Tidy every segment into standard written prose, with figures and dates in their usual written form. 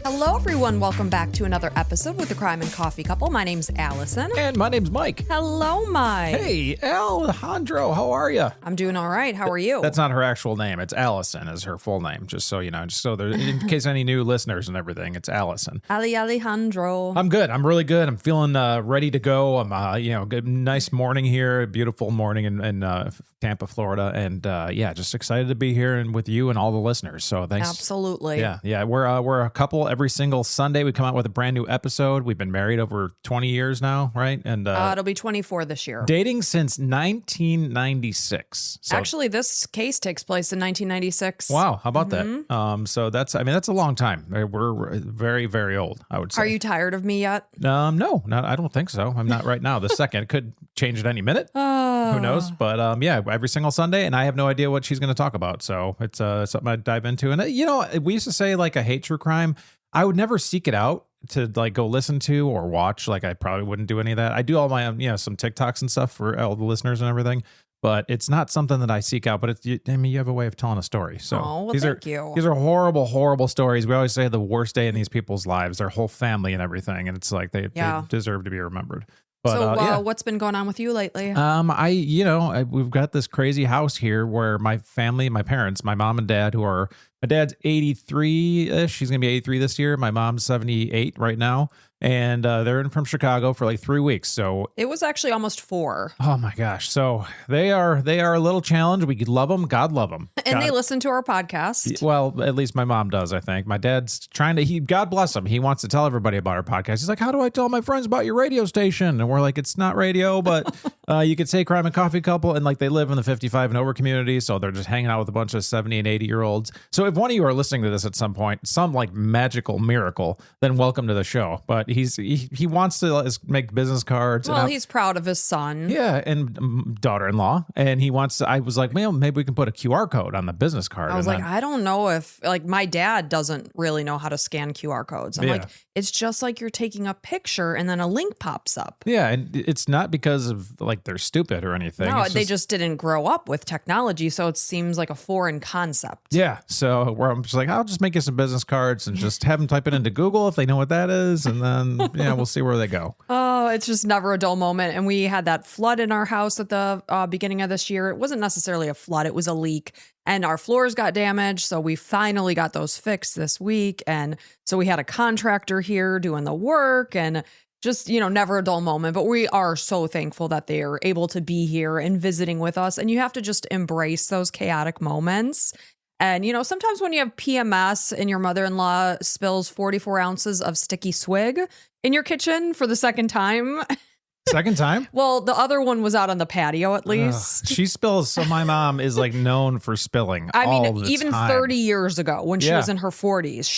Hello, everyone. Welcome back to another episode with the Crime and Coffee Couple. My name's Allison. And my name's Mike. Hello, Mike. Hey, Alejandro, how are you? I'm doing all right. How are you? That's not her actual name. It's Allison is her full name, just so you know. Just so there, in case any new listeners and everything, it's Allison. Alejandro. I'm good. I'm really good. I'm feeling ready to go. I'm, good, nice morning here. Beautiful morning in Tampa, Florida. And just excited to be here and with you and all the listeners. So thanks. Absolutely. Yeah. We're a couple. Every single Sunday we come out with a brand new episode. We've been married over 20 years now, right? And it'll be 24 this year. Dating since 1996. So, actually, this case takes place in 1996. Wow, how about that? So that's a long time. We're very, very old, I would say. Are you tired of me yet? No, I don't think so. I'm not right now. The second it could change at any minute. Who knows? But every single Sunday, and I have no idea what she's going to talk about. So it's something I dive into. And we used to say like I hate true crime. I would never seek it out to like go listen to or watch. Like I probably wouldn't do any of that. I do all my own, some TikToks and stuff for all the listeners and everything. But it's not something that I seek out. But you have a way of telling a story. So thank you. These are horrible, horrible stories. We always say the worst day in these people's lives, their whole family and everything. And it's like they deserve to be remembered. But, what's been going on with you lately? We've got this crazy house here where my family, my parents, my mom and dad, my dad's 83-ish. He's going to be 83 this year. My mom's 78 right now. And they're in from Chicago for like 3 weeks. So it was actually almost 4. Oh my gosh. So they are a little challenged. We love them. God love them. And they listen to our podcast. Well, at least my mom does, I think. My dad's trying to, God bless him. He wants to tell everybody about our podcast. He's like, how do I tell my friends about your radio station? And we're like, it's not radio, but you could say Crime and Coffee Couple. And like they live in the 55 and over community. So they're just hanging out with a bunch of 70 and 80-year-olds. So if one of you are listening to this at some point, some like magical miracle, then welcome to the show. But he wants to make business cards. Well, he's proud of his son. Yeah, and daughter-in-law. And he wants to, I was like, well, maybe we can put a QR code on the business card. I was like, I don't know if, like, my dad doesn't really know how to scan QR codes. I'm like, it's just like you're taking a picture and then a link pops up. Yeah, and it's not because of, like, they're stupid or anything. No, they just didn't grow up with technology, so it seems like a foreign concept. Yeah, so where I'm just like, I'll just make you some business cards and just have them type it into Google if they know what that is, and then, we'll see where they go. Oh, it's just never a dull moment. And we had that flood in our house at the beginning of this year. It wasn't necessarily a flood, it was a leak. And our floors got damaged, so we finally got those fixed this week. And so we had a contractor here doing the work, and just, never a dull moment. But we are so thankful that they are able to be here and visiting with us. And you have to just embrace those chaotic moments. And, sometimes when you have PMS and your mother-in-law spills 44 ounces of sticky swig in your kitchen for the second time. Second time? Well, the other one was out on the patio at least. She spills. So my mom is like known for spilling. I mean, all the even time. 30 years ago when she was in her 40s,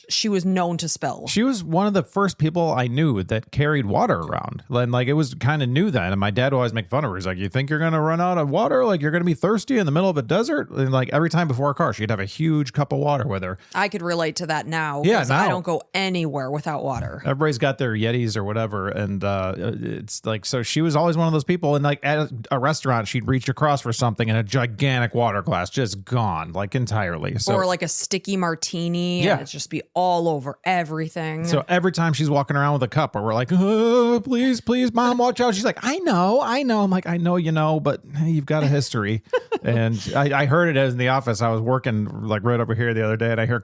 she was known to spill. She was one of the first people I knew that carried water around. And like it was kind of new then. And my dad would always make fun of her. He's like, you think you're going to run out of water? Like you're going to be thirsty in the middle of a desert? And like every time before a car, she'd have a huge cup of water with her. I could relate to that now. Yeah, now. I don't go anywhere without water. Everybody's got their Yetis or whatever. And it's like, so she was always one of those people, and like at a restaurant she'd reach across for something and a gigantic water glass just gone like entirely. So, or like a sticky martini, and it'd just be all over everything. So every time she's walking around with a cup, we're like, oh, please mom, watch out. She's like, I know. I'm like, I know, but hey, you've got a history. And I heard it as in the office. I was working like right over here the other day, and I hear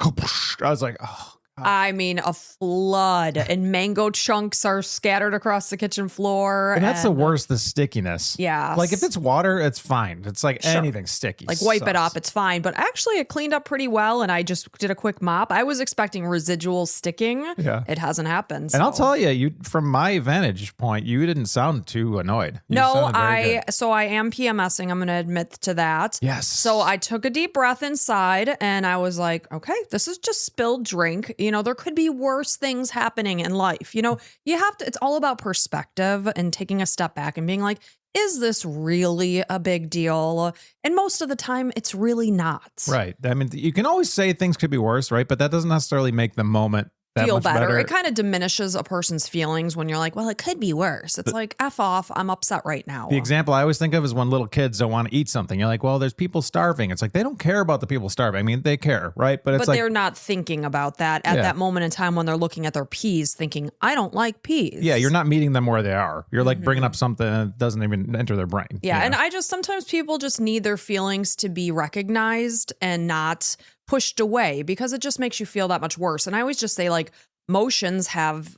I was like, oh. I mean, a flood, and mango chunks are scattered across the kitchen floor. And that's the worst, the stickiness. Yeah. Like if it's water, it's fine. It's like anything sticky. Like wipe it up, it's fine. But actually it cleaned up pretty well, and I just did a quick mop. I was expecting residual sticking. Yeah. It hasn't happened. And I'll tell you, from my vantage point, you didn't sound too annoyed. So I am PMSing. I'm going to admit to that. Yes. So I took a deep breath inside, and I was like, okay, this is just spilled drink. There could be worse things happening in life. You have to, it's all about perspective and taking a step back and being like, is this really a big deal? And most of the time, it's really not. Right. I mean, you can always say things could be worse, right? But that doesn't necessarily make the moment that feel much better. It kind of diminishes a person's feelings when you're like, well, it could be worse. It's like, F off. I'm upset right now. The example I always think of is when little kids don't want to eat something. You're like, well, there's people starving. It's like, they don't care about the people starving. I mean, they care, right? But it's like, they're not thinking about that at that moment in time when they're looking at their peas thinking, I don't like peas. Yeah, you're not meeting them where they are. You're like bringing up something that doesn't even enter their brain. Yeah, and sometimes people just need their feelings to be recognized and not pushed away because it just makes you feel that much worse. And I always just say, like, emotions have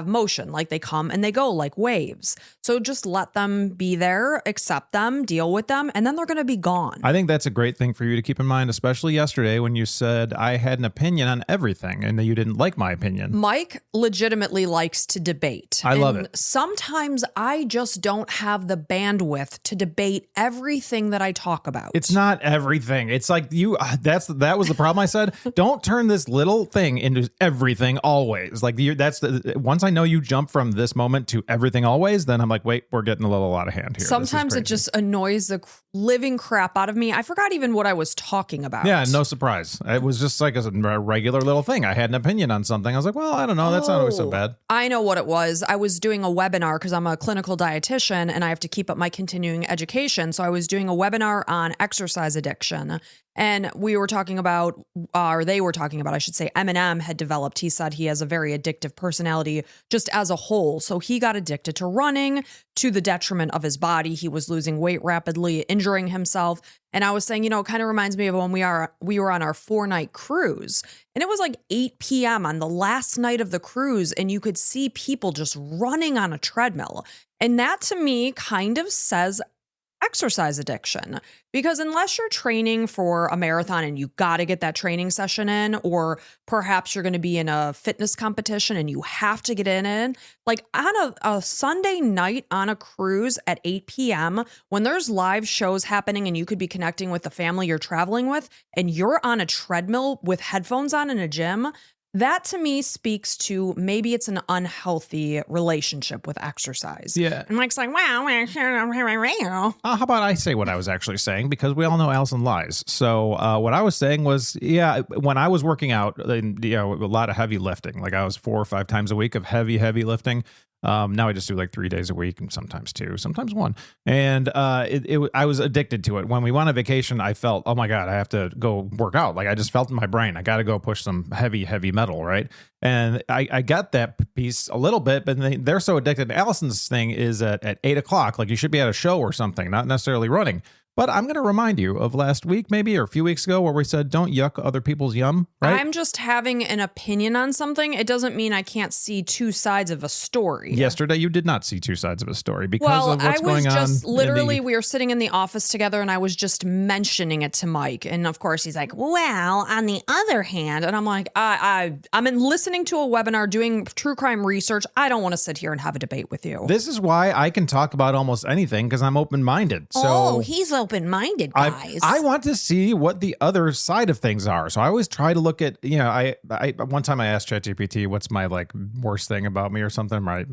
motion, like they come and they go like waves. So just let them be there, accept them, deal with them, and then they're going to be gone. I think that's a great thing for you to keep in mind, especially yesterday when you said I had an opinion on everything and that you didn't like my opinion. Mike legitimately likes to debate. I love it. Sometimes I just don't have the bandwidth to debate everything that I talk about. It's not everything. It's like that was the problem I said. Don't turn this little thing into everything always. Like once I know you jump from this moment to everything always, then I'm like, wait, we're getting a little out of hand here. Sometimes it just annoys the living crap out of me. I forgot even what I was talking about. Yeah, no surprise. It was just like a regular little thing. I had an opinion on something. I was like, well, I don't know. That's not always so bad. I know what it was. I was doing a webinar because I'm a clinical dietitian and I have to keep up my continuing education. So I was doing a webinar on exercise addiction. And we were talking about, or they were talking about, I should say, Eminem had developed. He said he has a very addictive personality just as a whole. So he got addicted to running to the detriment of his body. He was losing weight rapidly, injuring himself. And I was saying, it kind of reminds me of when we were on our 4-night cruise. And it was like 8 p.m. on the last night of the cruise. And you could see people just running on a treadmill. And that to me kind of says exercise addiction, because unless you're training for a marathon and you got to get that training session in, or perhaps you're going to be in a fitness competition and you have to get in, like on a Sunday night on a cruise at 8 p.m. when there's live shows happening and you could be connecting with the family you're traveling with and you're on a treadmill with headphones on in a gym. That to me speaks to maybe it's an unhealthy relationship with exercise. Yeah. And Mike's like, wow. How about I say what I was actually saying? Because we all know Allison lies. So what I was saying was, when I was working out, a lot of heavy lifting, like I was 4 or 5 times a week of heavy lifting. Now I just do like 3 days a week and sometimes 2, sometimes 1. And I was addicted to it. When we went on vacation, I felt, oh my God, I have to go work out. Like I just felt in my brain, I got to go push some heavy metal, right? And I got that piece a little bit, but they're so addicted. Allison's thing is at 8 o'clock, like you should be at a show or something, not necessarily running. But I'm going to remind you of last week, maybe, or a few weeks ago, where we said, don't yuck other people's yum, right? I'm just having an opinion on something. It doesn't mean I can't see 2 sides of a story. Yesterday, you did not see 2 sides of a story because of what's going on. I was just literally, we were sitting in the office together and I was just mentioning it to Mike. And of course, he's like, well, on the other hand, and I'm like, I'm listening to a webinar doing true crime research. I don't want to sit here and have a debate with you. This is why I can talk about almost anything because I'm open-minded. So he's open-minded, guys. I want to see what the other side of things are. So I always try to look at, I one time I asked ChatGPT, what's my like worst thing about me or something, my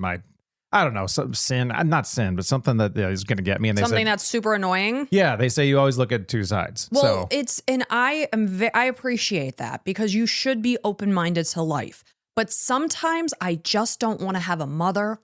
I don't know, some sin, not sin, but something that is going to get me. And they something that's super annoying. Yeah, they say you always look at 2 sides. Well, I appreciate that because you should be open-minded to life. But sometimes I just don't want to have a motherfucking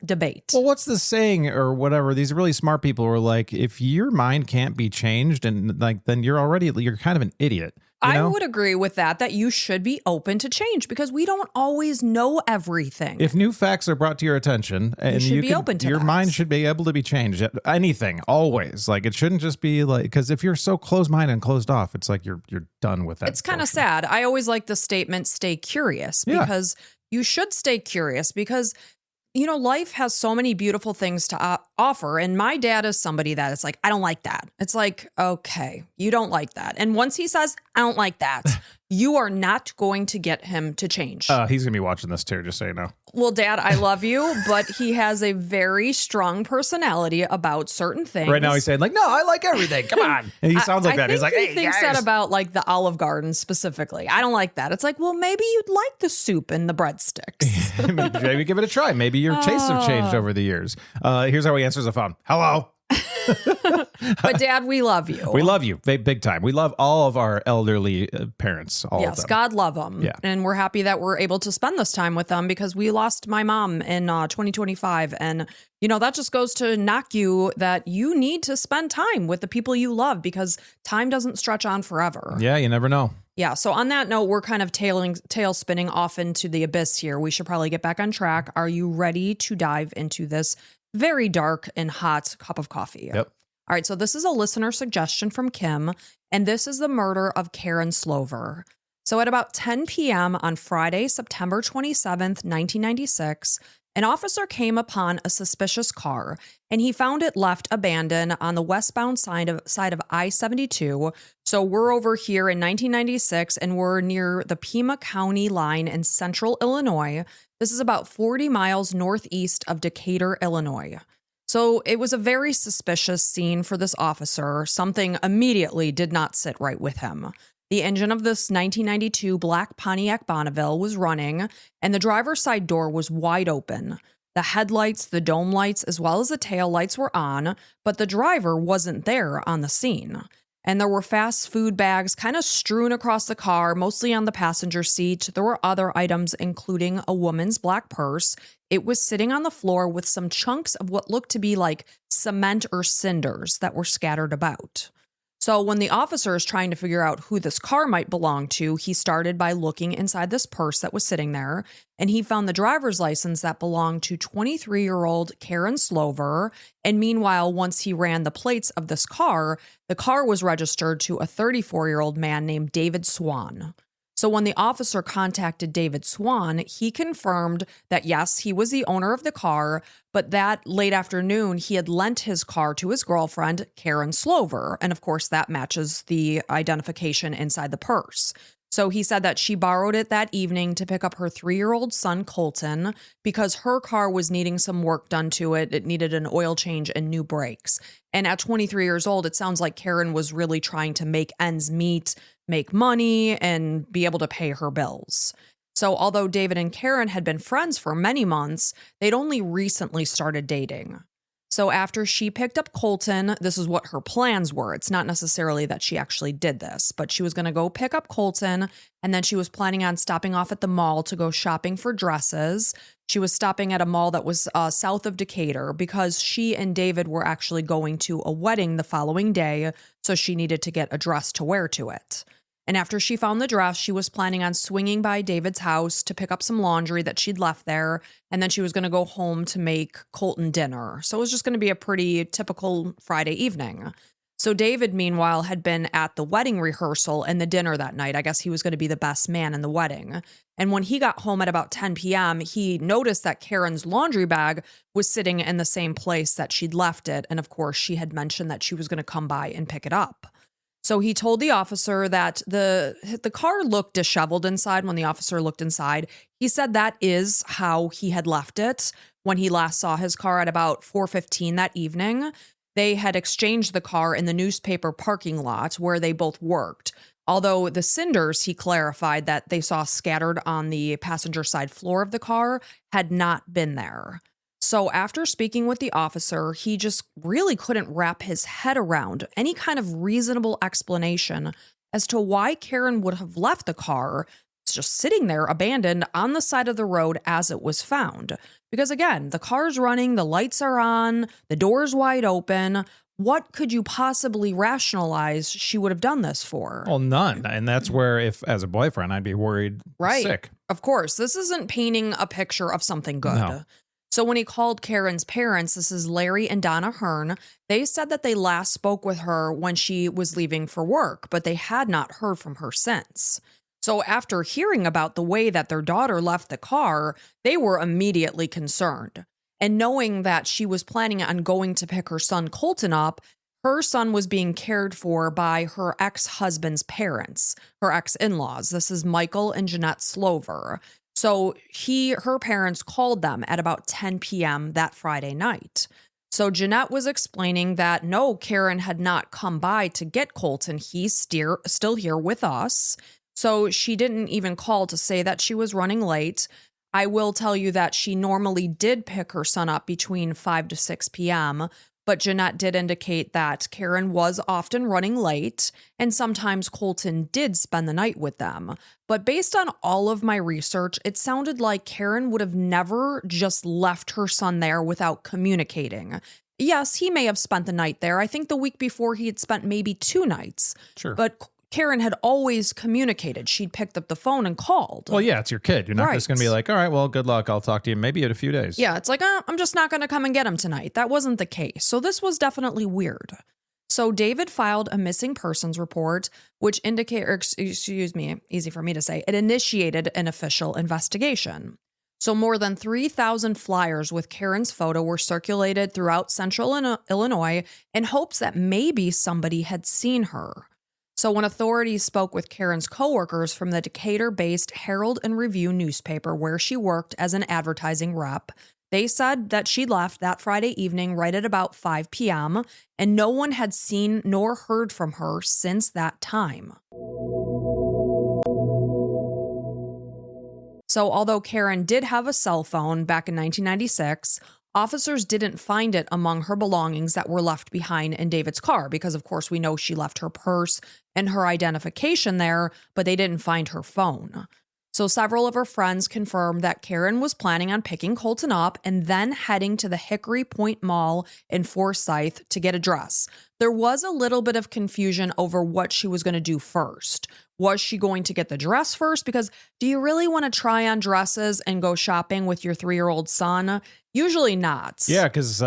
debate. Well, what's the saying or whatever? These really smart people are like, if your mind can't be changed, and like, then you're kind of an idiot. I would agree with that you should be open to change because we don't always know everything. If new facts are brought to your attention, and you should be open to your mind should be able to be changed. Anything, always. Like it shouldn't just be like, because if you're so closed-minded and closed off, it's like you're done with that. It's kind of sad. I always like the statement, stay curious, because you should stay curious because life has so many beautiful things to offer. And my dad is somebody that is like, I don't like that. It's like, okay, you don't like that. And once he says, I don't like that, you are not going to get him to change. He's going to be watching this too, just so you know. Well, Dad, I love you, but he has a very strong personality about certain things. Right now he's saying like, no, I like everything. Come on. And he sounds like that. He's like, hey, he thinks that about like the Olive Garden specifically. I don't like that. It's like, well, maybe you'd like the soup and the breadsticks. Maybe give it a try. Maybe your tastes have changed over the years. Here's how he answers the phone. Hello. But Dad, we love you. We love you big time. We love all of our elderly parents. All of them. God love them. Yeah. And we're happy that we're able to spend this time with them because we lost my mom in 2025. And, that just goes to knock you that you need to spend time with the people you love because time doesn't stretch on forever. Yeah, you never know. Yeah. So on that note, we're kind of tail spinning off into the abyss here. We should probably get back on track. Are you ready to dive into this very dark and hot cup of coffee? Yep. All right, so this is a listener suggestion from Kim, and this is the murder of Karyn Slover. So at about 10 p.m. on Friday, September 27th, 1996, an officer came upon a suspicious car, and he found it left abandoned on the westbound side of I-72. So we're over here in 1996, and we're near the Pima County line in central Illinois. This is about 40 miles northeast of Decatur, Illinois. So it was a very suspicious scene for this officer. Something immediately did not sit right with him. The engine of this 1992 black Pontiac Bonneville was running, and the driver's side door was wide open. The headlights, the dome lights, as well as the tail lights were on, but the driver wasn't there on the scene. And there were fast food bags kind of strewn across the car, mostly on the passenger seat. There were other items, including a woman's black purse. It was sitting on the floor with some chunks of what looked to be like cement or cinders that were scattered about. So when the officer is trying to figure out who this car might belong to, he started by looking inside this purse that was sitting there, and he found the driver's license that belonged to 23-year-old Karyn Slover. And meanwhile, once he ran the plates of this car, the car was registered to a 34-year-old man named David Swan. So when the officer contacted David Swan, he confirmed that yes, he was the owner of the car, but that late afternoon, he had lent his car to his girlfriend, Karyn Slover. And of course, that matches the identification inside the purse. So he said that she borrowed it that evening to pick up her 3-year-old son, Colton, because her car was needing some work done to it. It needed an oil change and new brakes. And at 23 years old, it sounds like Karyn was really trying to make ends meet, make money, and be able to pay her bills. So although David and Karyn had been friends for many months, they'd only recently started dating. So after she picked up Colton, this is what her plans were. It's not necessarily that she actually did this, but she was going to go pick up Colton, and then she was planning on stopping off at the mall to go shopping for dresses. She was stopping at a mall that was south of Decatur because she and David were actually going to a wedding the following day, so she needed to get a dress to wear to it. And after she found the dress, she was planning on swinging by David's house to pick up some laundry that she'd left there. And then she was going to go home to make Colton dinner. So it was just going to be a pretty typical Friday evening. So David, meanwhile, had been at the wedding rehearsal and the dinner that night. I guess he was going to be the best man in the wedding. And when he got home at about 10 p.m., he noticed that Karyn's laundry bag was sitting in the same place that she'd left it. And of course, she had mentioned that she was going to come by and pick it up. So he told the officer that the car looked disheveled inside when the officer looked inside. He said that is how he had left it when he last saw his car at about 4:15 that evening. They had exchanged the car in the newspaper parking lot where they both worked. Although the cinders, he clarified that they saw scattered on the passenger side floor of the car, had not been there. So after speaking with the officer, he just really couldn't wrap his head around any kind of reasonable explanation as to why Karyn would have left the car. It's just sitting there abandoned on the side of the road as it was found. Because again, the car's running, the lights are on, the door's wide open. What could you possibly rationalize she would have done this for? Well, none. And that's where, if as a boyfriend, I'd be worried sick. Of course, this isn't painting a picture of something good. No. So when he called Karyn's parents, this is Larry and Donna Hearn, they said that they last spoke with her when she was leaving for work, but they had not heard from her since. So after hearing about the way that their daughter left the car, they were immediately concerned. And knowing that she was planning on going to pick her son Colton up, her son was being cared for by her ex-husband's parents, her ex-in-laws. This is Michael and Jeanette Slover. So her parents called them at about 10 p.m. that Friday night. So Jeanette was explaining that no, Karyn had not come by to get Colton. He's still here with us. So she didn't even call to say that she was running late. I will tell you that she normally did pick her son up between 5 to 6 p.m., but Jeanette did indicate that Karyn was often running late, and sometimes Colton did spend the night with them. But based on all of my research, it sounded like Karyn would have never just left her son there without communicating. Yes, he may have spent the night there. I think the week before he had spent maybe 2 nights. Sure. But Karyn had always communicated. She'd picked up the phone and called. Well, yeah, it's your kid. You're not just going to be like, all right, well, good luck. I'll talk to you maybe in a few days. Yeah, it's like, I'm just not going to come and get him tonight. That wasn't the case. So this was definitely weird. So David filed a missing persons report, which easy for me to say, it initiated an official investigation. So more than 3,000 flyers with Karyn's photo were circulated throughout central Illinois in hopes that maybe somebody had seen her. So when authorities spoke with Karyn's coworkers from the Decatur-based Herald and Review newspaper where she worked as an advertising rep, they said that she left that Friday evening right at about 5 p.m., and no one had seen nor heard from her since that time. So although Karyn did have a cell phone back in 1996, officers didn't find it among her belongings that were left behind in David's car because, of course, we know she left her purse and her identification there, but they didn't find her phone. So several of her friends confirmed that Karyn was planning on picking Colton up and then heading to the Hickory Point Mall in Forsyth to get a dress. There was a little bit of confusion over what she was going to do first. Was she going to get the dress first? Because do you really want to try on dresses and go shopping with your 3-year-old son? Usually not. Yeah, because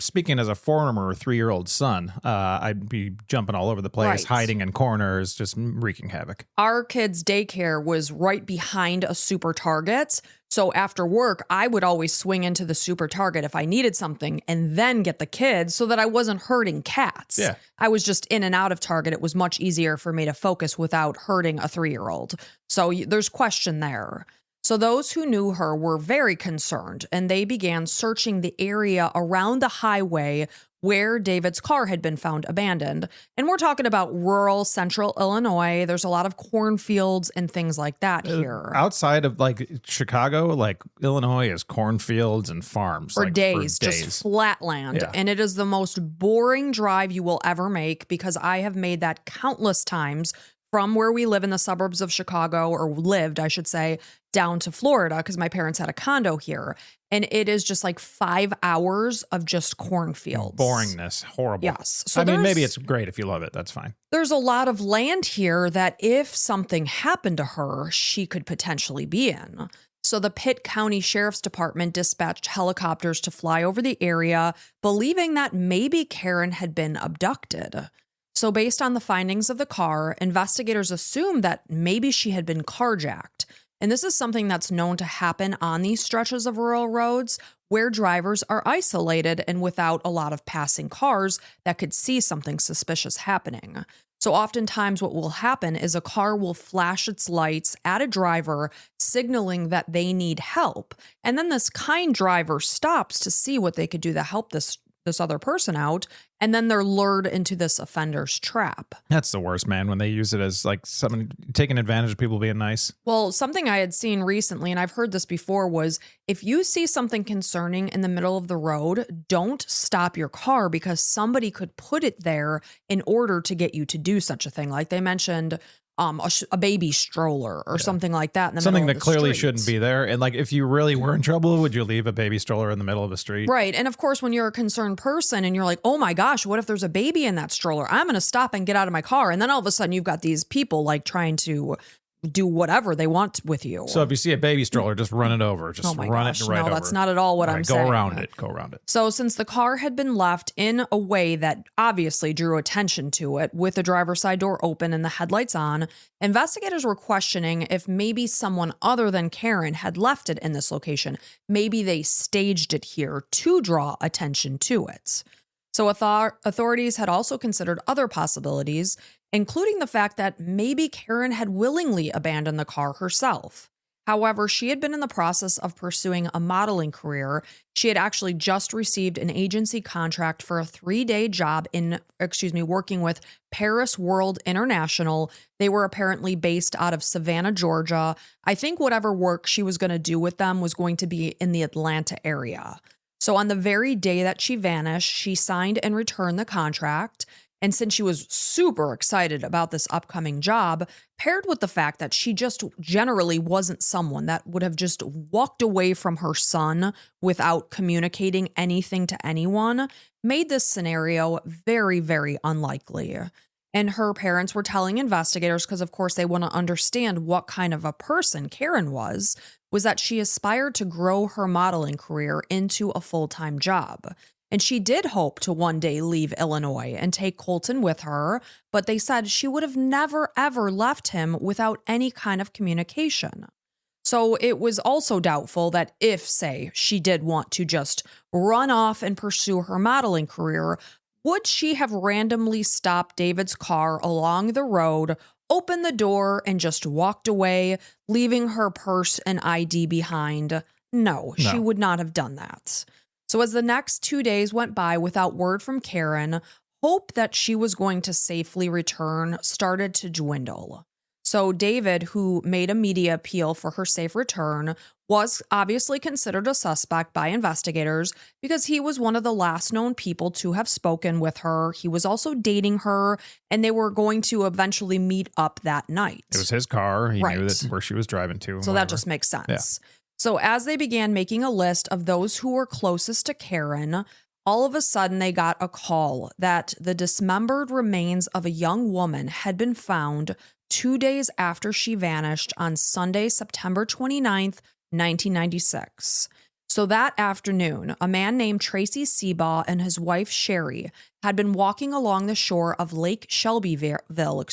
speaking as a former 3-year-old son, I'd be jumping all over the place, Right. hiding in corners, just wreaking havoc. Our kids' daycare was right behind a super Target. So after work, I would always swing into the super Target if I needed something and then get the kids so that I wasn't hurting cats. Yeah. I was just in and out of Target. It was much easier for me to focus without hurting a 3-year-old. So there's question there. So those who knew her were very concerned, and they began searching the area around the highway where David's car had been found abandoned. And we're talking about rural central Illinois. There's a lot of cornfields and things like that here. Outside of like Chicago, like Illinois is cornfields and farms. For like, days, just flat land. Yeah. And it is the most boring drive you will ever make because I have made that countless times from where we live in the suburbs of Chicago, or lived, I should say, down to Florida because my parents had a condo here. And it is just like 5 hours of just cornfields. Boringness. Horrible. Yes. So I mean, maybe it's great if you love it. That's fine. There's a lot of land here that if something happened to her, she could potentially be in. So the Pitt County Sheriff's Department dispatched helicopters to fly over the area, believing that maybe Karyn had been abducted. So based on the findings of the car, investigators assumed that maybe she had been carjacked. And this is something that's known to happen on these stretches of rural roads where drivers are isolated and without a lot of passing cars that could see something suspicious happening. So oftentimes what will happen is a car will flash its lights at a driver, signaling that they need help. And then this kind driver stops to see what they could do to help this other person out, and then they're lured into this offender's trap. That's the worst, man, when they use it as like someone taking advantage of people being nice. Well, something I had seen recently, and I've heard this before, was if you see something concerning in the middle of the road, don't stop your car because somebody could put it there in order to get you to do such a thing. Like they mentioned a baby stroller or something like that in the Something middle that of the clearly street. shouldn't be there. And like, if you really were in trouble, would you leave a baby stroller in the middle of the street? Right. And of course, when you're a concerned person and you're like, oh my gosh, what if there's a baby in that stroller? I'm going to stop and get out of my car. And then all of a sudden you've got these people like trying to do whatever they want with you. So if you see a baby stroller, just run it over. Just oh my run gosh, it right over. no, that's not at all what All I'm right, saying. Go around it. Go around it. So since the car had been left in a way that obviously drew attention to it, with the driver's side door open and the headlights on, investigators were questioning if maybe someone other than Karyn had left it in this location. Maybe they staged it here to draw attention to it. So authorities had also considered other possibilities, including the fact that maybe Karyn had willingly abandoned the car herself. However, she had been in the process of pursuing a modeling career. She had actually just received an agency contract for a 3-day job working with Paris World International. They were apparently based out of Savannah, Georgia. I think whatever work she was going to do with them was going to be in the Atlanta area. So on the very day that she vanished, she signed and returned the contract. And since she was super excited about this upcoming job, paired with the fact that she just generally wasn't someone that would have just walked away from her son without communicating anything to anyone, made this scenario very, very unlikely. And her parents were telling investigators, because of course they want to understand what kind of a person Karyn was that she aspired to grow her modeling career into a full-time job. And she did hope to one day leave Illinois and take Colton with her, but they said she would have never, ever left him without any kind of communication. So it was also doubtful that if, say, she did want to just run off and pursue her modeling career, would she have randomly stopped David's car along the road, opened the door, and just walked away, leaving her purse and ID behind? No, she would not have done that. So as the next 2 days went by without word from Karyn, hope that she was going to safely return started to dwindle. So David, who made a media appeal for her safe return, was obviously considered a suspect by investigators because he was one of the last known people to have spoken with her. He was also dating her, and they were going to eventually meet up that night. It was his car. He knew that where she was driving to. So that just makes sense. Yeah. So as they began making a list of those who were closest to Karyn, all of a sudden they got a call that the dismembered remains of a young woman had been found 2 days after she vanished on Sunday, September 29th, 1996. So that afternoon, a man named Tracy Seabaugh and his wife Sherry had been walking along the shore of Lake Shelbyville,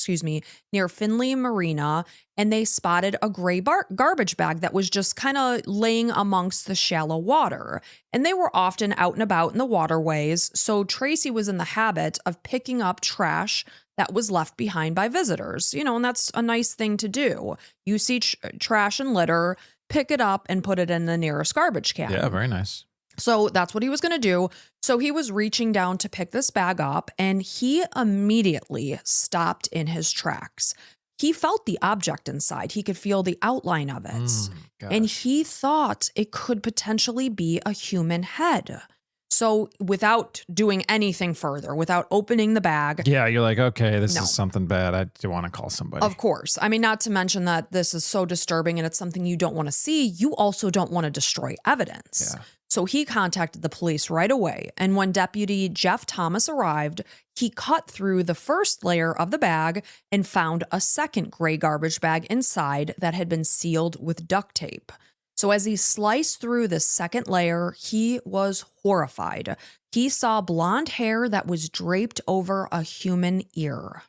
near Finley Marina, and they spotted a gray garbage bag that was just kind of laying amongst the shallow water. And they were often out and about in the waterways, so Tracy was in the habit of picking up trash that was left behind by visitors, and that's a nice thing to do. You see trash and litter, pick it up and put it in the nearest garbage can. Yeah, very nice. So that's what he was going to do. So he was reaching down to pick this bag up, and he immediately stopped in his tracks. He felt the object inside. He could feel the outline of it. And he thought it could potentially be a human head. So without doing anything further, without opening the bag. Yeah, you're like, okay, this is something bad. I do want to call somebody. Of course. I mean, not to mention that this is so disturbing and it's something you don't want to see. You also don't want to destroy evidence. Yeah. So he contacted the police right away. And when Deputy Jeff Thomas arrived, he cut through the first layer of the bag and found a second gray garbage bag inside that had been sealed with duct tape. So as he sliced through the second layer, he was horrified. He saw blonde hair that was draped over a human ear.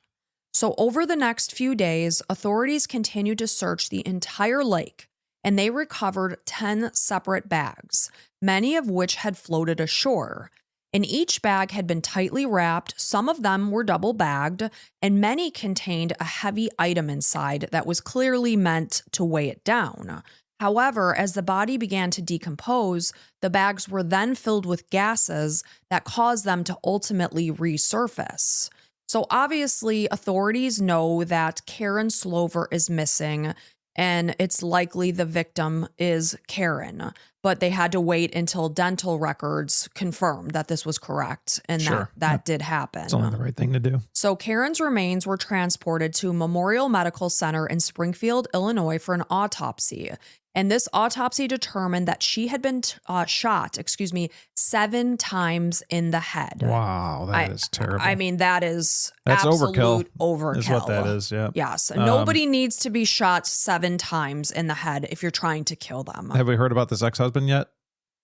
So over the next few days, authorities continued to search the entire lake, and they recovered 10 separate bags, many of which had floated ashore. And each bag had been tightly wrapped, some of them were double bagged, and many contained a heavy item inside that was clearly meant to weigh it down. However, as the body began to decompose, the bags were then filled with gases that caused them to ultimately resurface. So obviously, authorities know that Karyn Slover is missing, and it's likely the victim is Karyn. But they had to wait until dental records confirmed that this was correct, and that did happen. It's only the right thing to do. So Karyn's remains were transported to Memorial Medical Center in Springfield, Illinois for an autopsy. And this autopsy determined that she had been shot 7 times in the head. Wow, that is terrible. I mean, that's absolute overkill. Is what that is, yeah. Yes. Nobody needs to be shot 7 times in the head if you're trying to kill them. Have we heard about this ex-husband yet?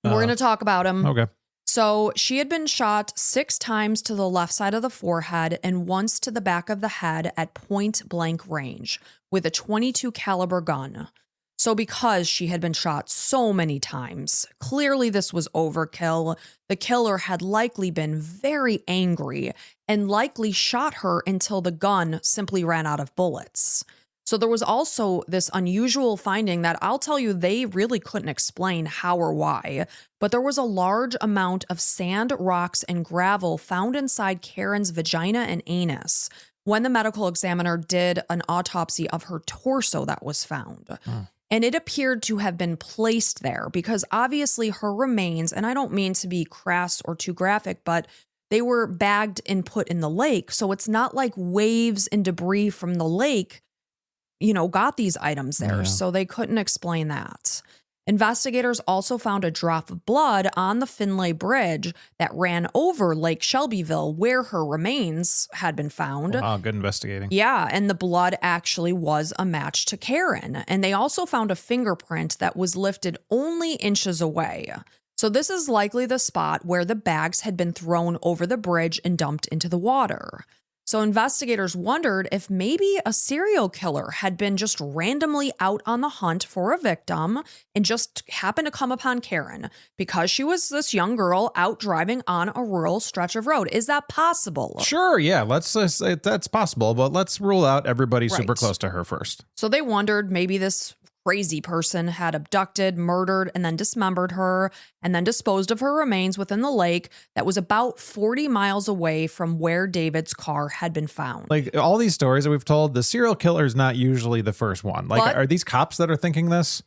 We're going to talk about him. Okay. So she had been shot 6 times to the left side of the forehead and once to the back of the head at point blank range with a .22 caliber gun. So because she had been shot so many times, clearly this was overkill. The killer had likely been very angry and likely shot her until the gun simply ran out of bullets. So there was also this unusual finding that I'll tell you they really couldn't explain how or why, but there was a large amount of sand, rocks, and gravel found inside Karyn's vagina and anus when the medical examiner did an autopsy of her torso that was found. and it appeared to have been placed there because obviously her remains, and I don't mean to be crass or too graphic, but they were bagged and put in the lake. So it's not like waves and debris from the lake, got these items there. Yeah. So they couldn't explain that. Investigators also found a drop of blood on the Finlay Bridge that ran over Lake Shelbyville where her remains had been found. Wow, good investigating. Yeah, and the blood actually was a match to Karyn. And they also found a fingerprint that was lifted only inches away. So this is likely the spot where the bags had been thrown over the bridge and dumped into the water. So investigators wondered if maybe a serial killer had been just randomly out on the hunt for a victim and just happened to come upon Karyn because she was this young girl out driving on a rural stretch of road. Is that possible? Sure, yeah, let's say that's possible, but let's rule out everybody super Right. close to her first. So they wondered maybe this crazy person had abducted, murdered, and then dismembered her, and then disposed of her remains within the lake that was about 40 miles away from where David's car had been found. Like all these stories that we've told, the serial killer is not usually the first one. Like, But- are these cops that are thinking this?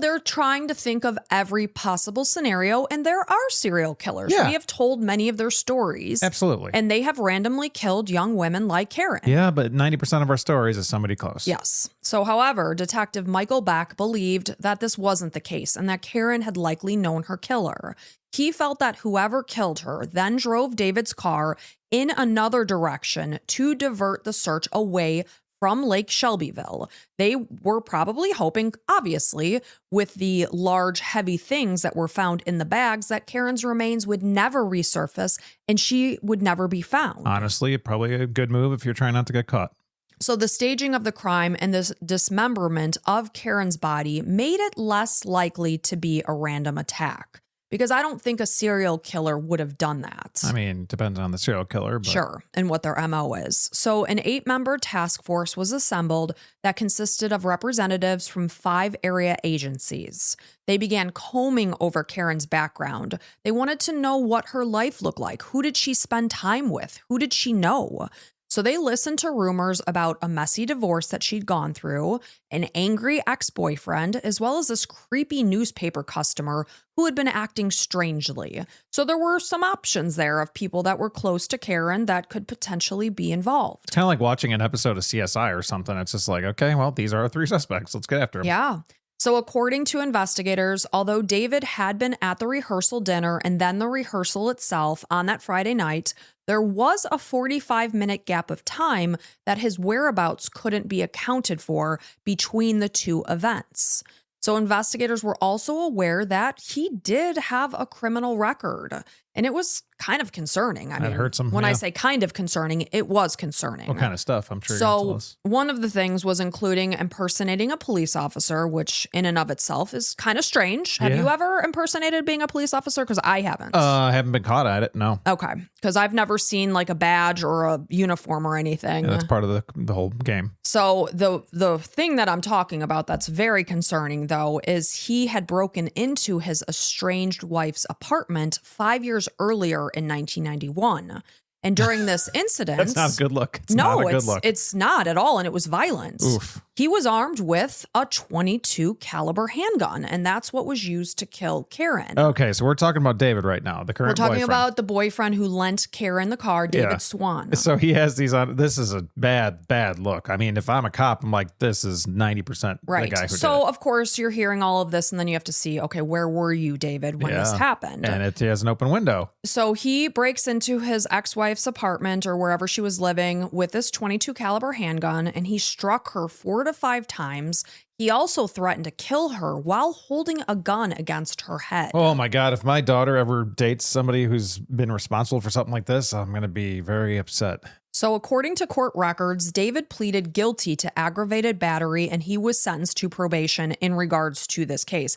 They're trying to think of every possible scenario, and there are serial killers. Yeah. We have told many of their stories. Absolutely. And they have randomly killed young women like Karyn. Yeah, but 90% of our stories is somebody close. Yes. So, however, Detective Michael Beck believed that this wasn't the case and that Karyn had likely known her killer. He felt that whoever killed her then drove David's car in another direction to divert the search away from Lake Shelbyville. They were probably hoping, obviously, with the large, heavy things that were found in the bags, that Karyn's remains would never resurface and she would never be found. Honestly, probably a good move if you're trying not to get caught. So the staging of the crime and this dismemberment of Karyn's body made it less likely to be a random attack, because I don't think a serial killer would have done that. I mean, depends on the serial killer. But Sure, and what their MO is. So an 8-member task force was assembled that consisted of representatives from 5 area agencies. They began combing over Karyn's background. They wanted to know what her life looked like. Who did she spend time with? Who did she know? So they listened to rumors about a messy divorce that she'd gone through, an angry ex-boyfriend, as well as this creepy newspaper customer who had been acting strangely. So there were some options there of people that were close to Karyn that could potentially be involved. it's kind of like watching an episode of CSI or something. It's just like, okay, well, these are our 3 suspects. Let's get after them. Yeah. So according to investigators, although David had been at the rehearsal dinner and then the rehearsal itself on that Friday night, there was a 45-minute gap of time that his whereabouts couldn't be accounted for between the 2 events. So investigators were also aware that he did have a criminal record, and it was kind of concerning. I That mean, hurts him, when I yeah. say kind of concerning, it was concerning. What kind of stuff? I'm sure you're gonna tell So us. one of the things was including impersonating a police officer, which in and of itself is kind of strange. Have Yeah. you ever impersonated being a police officer? Because I haven't. I haven't been caught at it. No. Okay. Because I've never seen like a badge or a uniform or anything. Yeah, that's part of the whole game. So the thing that I'm talking about that's very concerning, though, is he had broken into his estranged wife's apartment 5 years earlier in 1991. And during this incident, That's not a good look. It's not a good look. it's not at all, and it was violent. Oof. He was armed with a .22 caliber handgun, and that's what was used to kill Karyn. Okay, so we're talking about David right now, the current We're talking boyfriend. about the boyfriend who lent Karyn the car, David Yeah. Swan. So he has these on. This is a bad look. I mean, if I'm a cop, I'm like, this is 90% Right. the guy who So, did it. of course, you're hearing all of this, and then you have to see, okay, where were you, David, when this Yeah. happened? And it has an open window. So he breaks into his ex-wife's apartment or wherever she was living with this .22 caliber handgun, and he struck her 4 to 5 times. He also threatened to kill her while holding a gun against her head. Oh my God, if my daughter ever dates somebody who's been responsible for something like this, I'm going to be very upset. So according to court records, David pleaded guilty to aggravated battery, and he was sentenced to probation in regards to this case.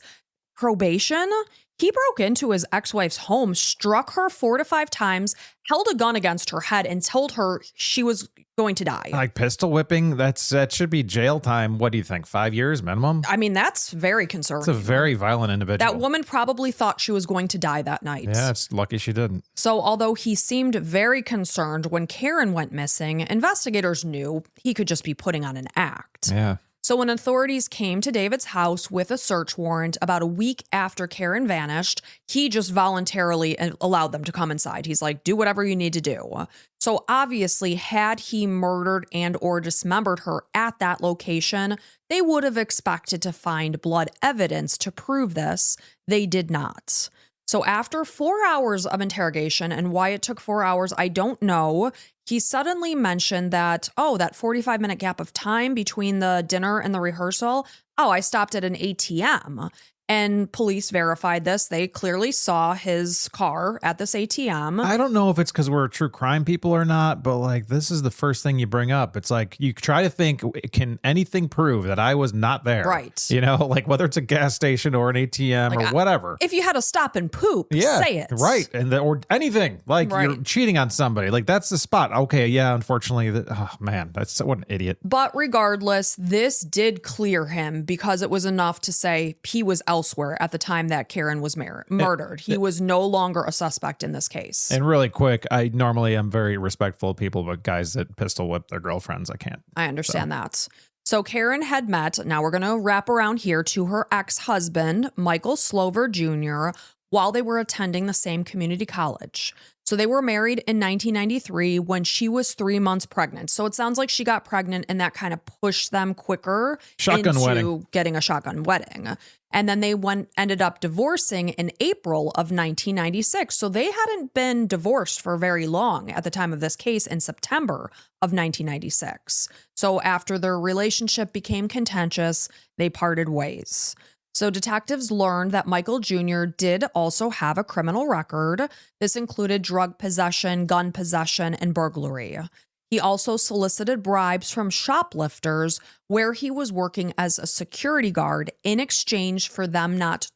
Probation? He broke into his ex-wife's home, struck her 4 to 5 times, held a gun against her head, and told her she was going to die. Like pistol whipping, that should be jail time. What do you think? 5 years minimum? I mean, that's very concerning. It's a very violent individual. That woman probably thought she was going to die that night. Yeah, it's lucky she didn't. So although he seemed very concerned when Karyn went missing, investigators knew he could just be putting on an act. Yeah. So when authorities came to David's house with a search warrant about a week after Karyn vanished, he just voluntarily allowed them to come inside. He's like, do whatever you need to do. So obviously, had he murdered and or dismembered her at that location, they would have expected to find blood evidence to prove this. They did not. So after 4 hours of interrogation, and why it took 4 hours, I don't know, he suddenly mentioned that, that 45-minute gap of time between the dinner and the rehearsal, I stopped at an ATM. And police verified this. They clearly saw his car at this ATM. I don't know if it's because we're true crime people or not, but like this is the first thing you bring up. It's like you try to think, can anything prove that I was not there? Right. You know, like whether it's a gas station or an ATM or whatever. If you had to stop and poop, say it. Right. And or anything like you're cheating on somebody. Like that's the spot. Okay. Yeah. Unfortunately, what an idiot. But regardless, this did clear him because it was enough to say he was elsewhere at the time that Karyn was murdered. He was no longer a suspect in this case. And really quick, I normally am very respectful of people, but guys that pistol whip their girlfriends, I can't. I understand that. So Karyn had met, now we're going to wrap around here, to her ex-husband, Michael Slover Jr., while they were attending the same community college. So they were married in 1993 when she was 3 months pregnant. So it sounds like she got pregnant and that kind of pushed them quicker into getting a shotgun wedding. And then they ended up divorcing in April of 1996. So they hadn't been divorced for very long at the time of this case in September of 1996. So after their relationship became contentious, they parted ways. So detectives learned that Michael Jr. did also have a criminal record. This included drug possession, gun possession, and burglary. He also solicited bribes from shoplifters where he was working as a security guard in exchange for him not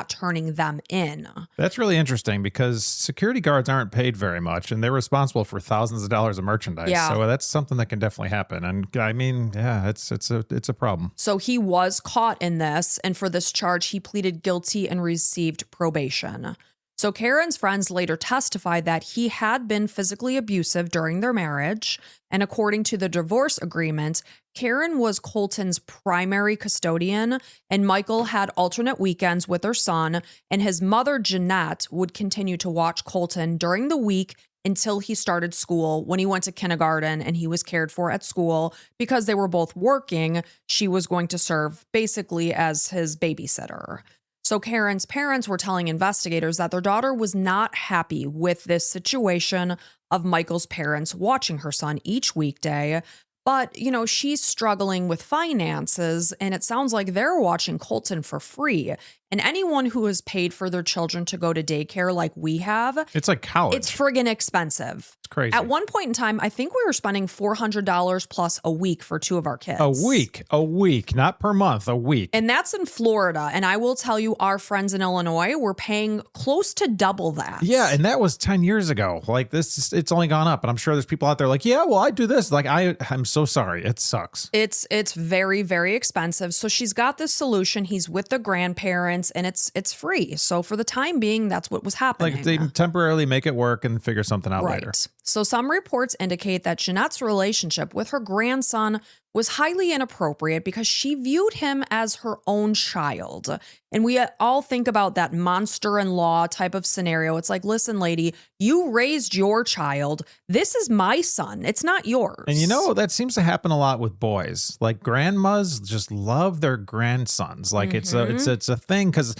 turning them in. That's really interesting because security guards aren't paid very much and they're responsible for thousands of dollars of merchandise. Yeah. So that's something that can definitely happen. And I mean, it's a problem. So he was caught in this, and for this charge, he pleaded guilty and received probation. So Karyn's friends later testified that he had been physically abusive during their marriage, and according to the divorce agreement, Karyn was Colton's primary custodian, and Michael had alternate weekends with their son, and his mother, Jeanette, would continue to watch Colton during the week until he started school. When he went to kindergarten and he was cared for at school, because they were both working, she was going to serve basically as his babysitter. So Karyn's parents were telling investigators that their daughter was not happy with this situation of Michael's parents watching her son each weekday. But, she's struggling with finances, and it sounds like they're watching Colton for free. And anyone who has paid for their children to go to daycare like we have, it's like college. It's friggin' expensive. It's crazy. At one point in time, I think we were spending $400 plus a week for two of our kids. A week, not per month, a week. And that's in Florida. And I will tell you, our friends in Illinois were paying close to double that. Yeah, and that was 10 years ago. Like it's only gone up. And I'm sure there's people out there like, yeah, well, I do this. Like I'm so sorry. It sucks. It's very, very expensive. So she's got this solution. He's with the grandparents and it's free. So for the time being, that's what was happening. Like they temporarily make it work and figure something out later. So some reports indicate that Jeanette's relationship with her grandson was highly inappropriate because she viewed him as her own child. And we all think about that monster-in-law type of scenario. It's like, listen, lady, you raised your child. This is my son. It's not yours. And that seems to happen a lot with boys. Like grandmas just love their grandsons. Like it's a thing because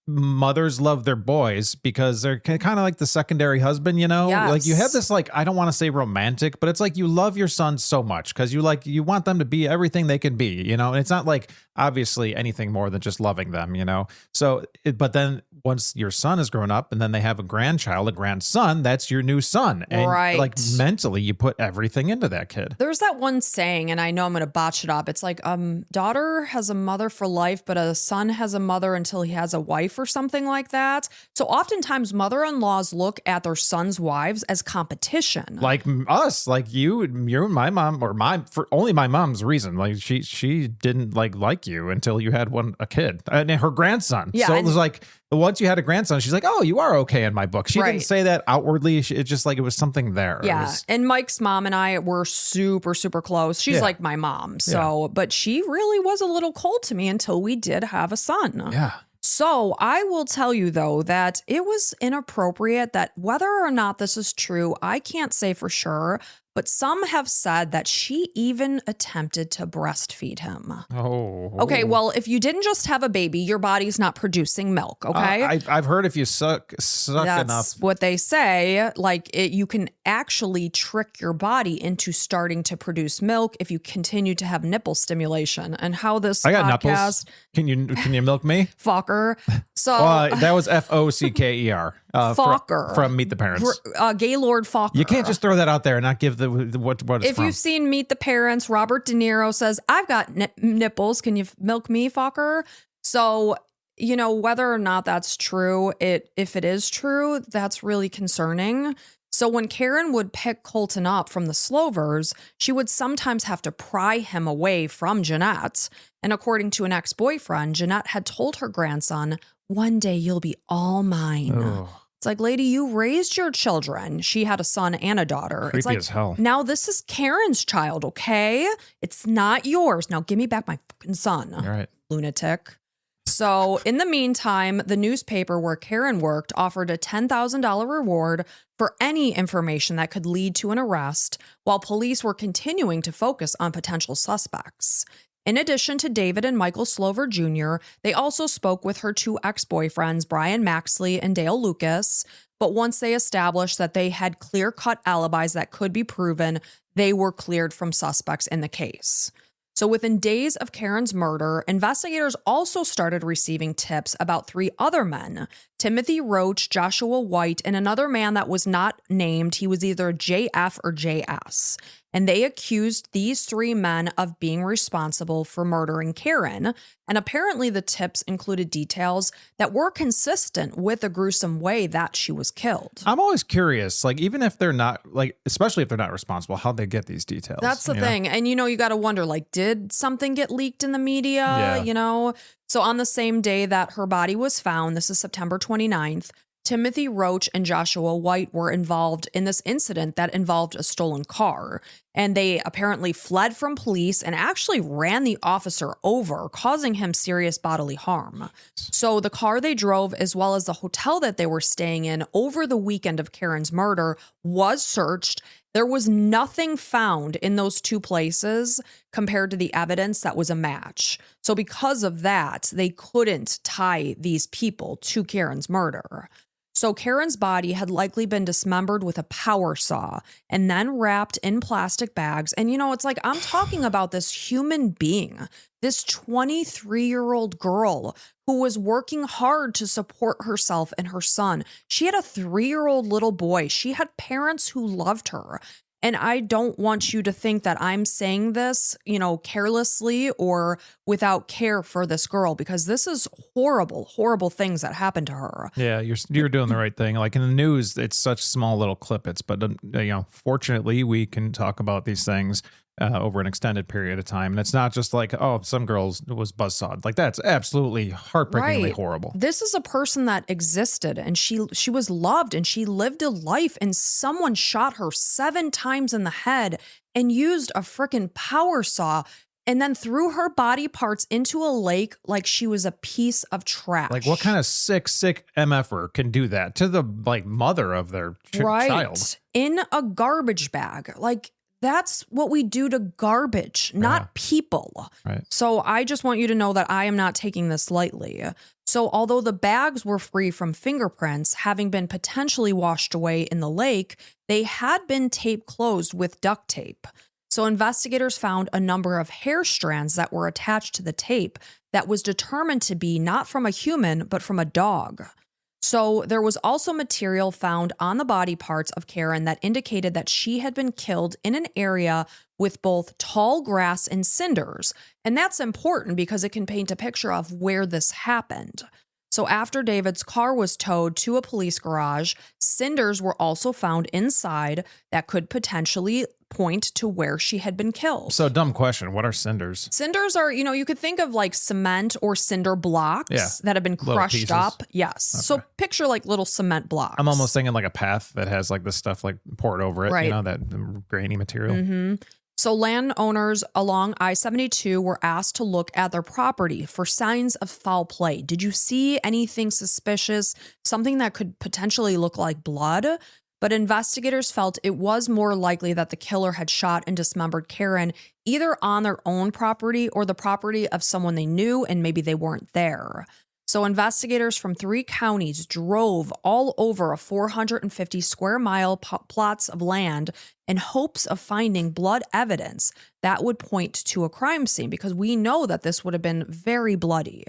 mothers love their boys because they're kind of like the secondary husband, Yes. Like you have this, like, I don't want to say romantic, but it's like you love your son so much because you want them to be everything they can be, and it's not like obviously anything more than just loving them, So, but then once your son has grown up and then they have a grandson, that's your new son. And like mentally you put everything into that kid. There's that one saying, and I know I'm going to botch it up. It's like, daughter has a mother for life, but a son has a mother until he has a wife life or something like that. So oftentimes mother-in-laws look at their sons' wives as competition. Like us, like you and my mom, or for only my mom's reason. Like she didn't like you until you had a kid and her grandson. Yeah, so it was like once you had a grandson, she's like, oh, you are okay in my book. She didn't say that outwardly. It's just like it was something there. Yeah. And Mike's mom and I were super, super close. She's like my mom. So, but she really was a little cold to me until we did have a son. Yeah. So I will tell you, though, that it was inappropriate, that whether or not this is true, I can't say for sure, but some have said that she even attempted to breastfeed him. Oh. Okay, well, if you didn't just have a baby, your body's not producing milk, okay? I've heard if you suck That's enough. That's what they say. Like, you can actually trick your body into starting to produce milk if you continue to have nipple stimulation. And how this I got podcast... nipples. Can you milk me? Fucker. So that was Focker. Focker from Meet the Parents. Gaylord Focker. You can't just throw that out there and not give what it's If from. you've seen Meet the Parents, Robert De Niro says, I've got nipples. Can you milk me, Focker? So, whether or not that's true, if it is true, that's really concerning. So when Karyn would pick Colton up from the Slovers, she would sometimes have to pry him away from Jeanette. And according to an ex-boyfriend, Jeanette had told her grandson, one day you'll be all mine. Oh. It's like, lady, you raised your children. She had a son and a daughter. Creepy it's like, as hell. Now this is Karyn's child, okay? It's not yours. Now give me back my fucking son. All right. Lunatic. So in the meantime, the newspaper where Karyn worked offered a $10,000 reward for any information that could lead to an arrest, while police were continuing to focus on potential suspects. In addition to David and Michael Slover Jr., they also spoke with her two ex-boyfriends, Brian Maxley and Dale Lucas. But once they established that they had clear-cut alibis that could be proven, they were cleared from suspects in the case. So within days of Karyn's murder, investigators also started receiving tips about three other men, Timothy Roach, Joshua White, and another man that was not named. He was either JF or JS. And they accused these three men of being responsible for murdering Karyn. And apparently the tips included details that were consistent with the gruesome way that she was killed. I'm always curious, like, even if they're not, like, especially if they're not responsible, how'd they get these details? That's the thing. And, you got to wonder, like, did something get leaked in the media? Yeah. So on the same day that her body was found, this is September 29th, Timothy Roach and Joshua White were involved in this incident that involved a stolen car. And they apparently fled from police and actually ran the officer over, causing him serious bodily harm. So the car they drove, as well as the hotel that they were staying in over the weekend of Karyn's murder, was searched. There was nothing found in those two places compared to the evidence that was a match. So because of that, they couldn't tie these people to Karyn's murder. So Karyn's body had likely been dismembered with a power saw and then wrapped in plastic bags. And, it's like, I'm talking about this human being, this 23-year-old girl who was working hard to support herself and her son. She had a 3-year-old little boy. She had parents who loved her. And I don't want you to think that I'm saying this, carelessly or without care for this girl, because this is horrible, horrible things that happened to her. Yeah, you're doing the right thing. Like in the news, it's such small little clippets, but fortunately, we can talk about these things over an extended period of time, and it's not just like, oh, some girls was buzzsawed. Like that's absolutely heartbreakingly horrible. This is a person that existed, and she was loved, and she lived a life, and someone shot her 7 times in the head and used a freaking power saw and then threw her body parts into a lake like she was a piece of trash. Like what kind of sick MFer can do that to the mother of their child? In a garbage bag. Like that's what we do to garbage, not people. Right. So I just want you to know that I am not taking this lightly. So although the bags were free from fingerprints, having been potentially washed away in the lake, they had been taped closed with duct tape. So investigators found a number of hair strands that were attached to the tape that was determined to be not from a human, but from a dog. So there was also material found on the body parts of Karyn that indicated that she had been killed in an area with both tall grass and cinders. And that's important because it can paint a picture of where this happened. So after David's car was towed to a police garage, cinders were also found inside that could potentially point to where she had been killed. So dumb question. What are cinders? Cinders are, you could think of like cement or cinder blocks that have been crushed up. Yes. Okay. So picture like little cement blocks. I'm almost thinking like a path that has like this stuff like poured over it, right. That grainy material. Mm-hmm. So landowners along I-72 were asked to look at their property for signs of foul play. Did you see anything suspicious, something that could potentially look like blood? But investigators felt it was more likely that the killer had shot and dismembered Karyn either on their own property or the property of someone they knew and maybe they weren't there. So investigators from 3 counties drove all over a 450 square mile plots of land in hopes of finding blood evidence that would point to a crime scene, because we know that this would have been very bloody.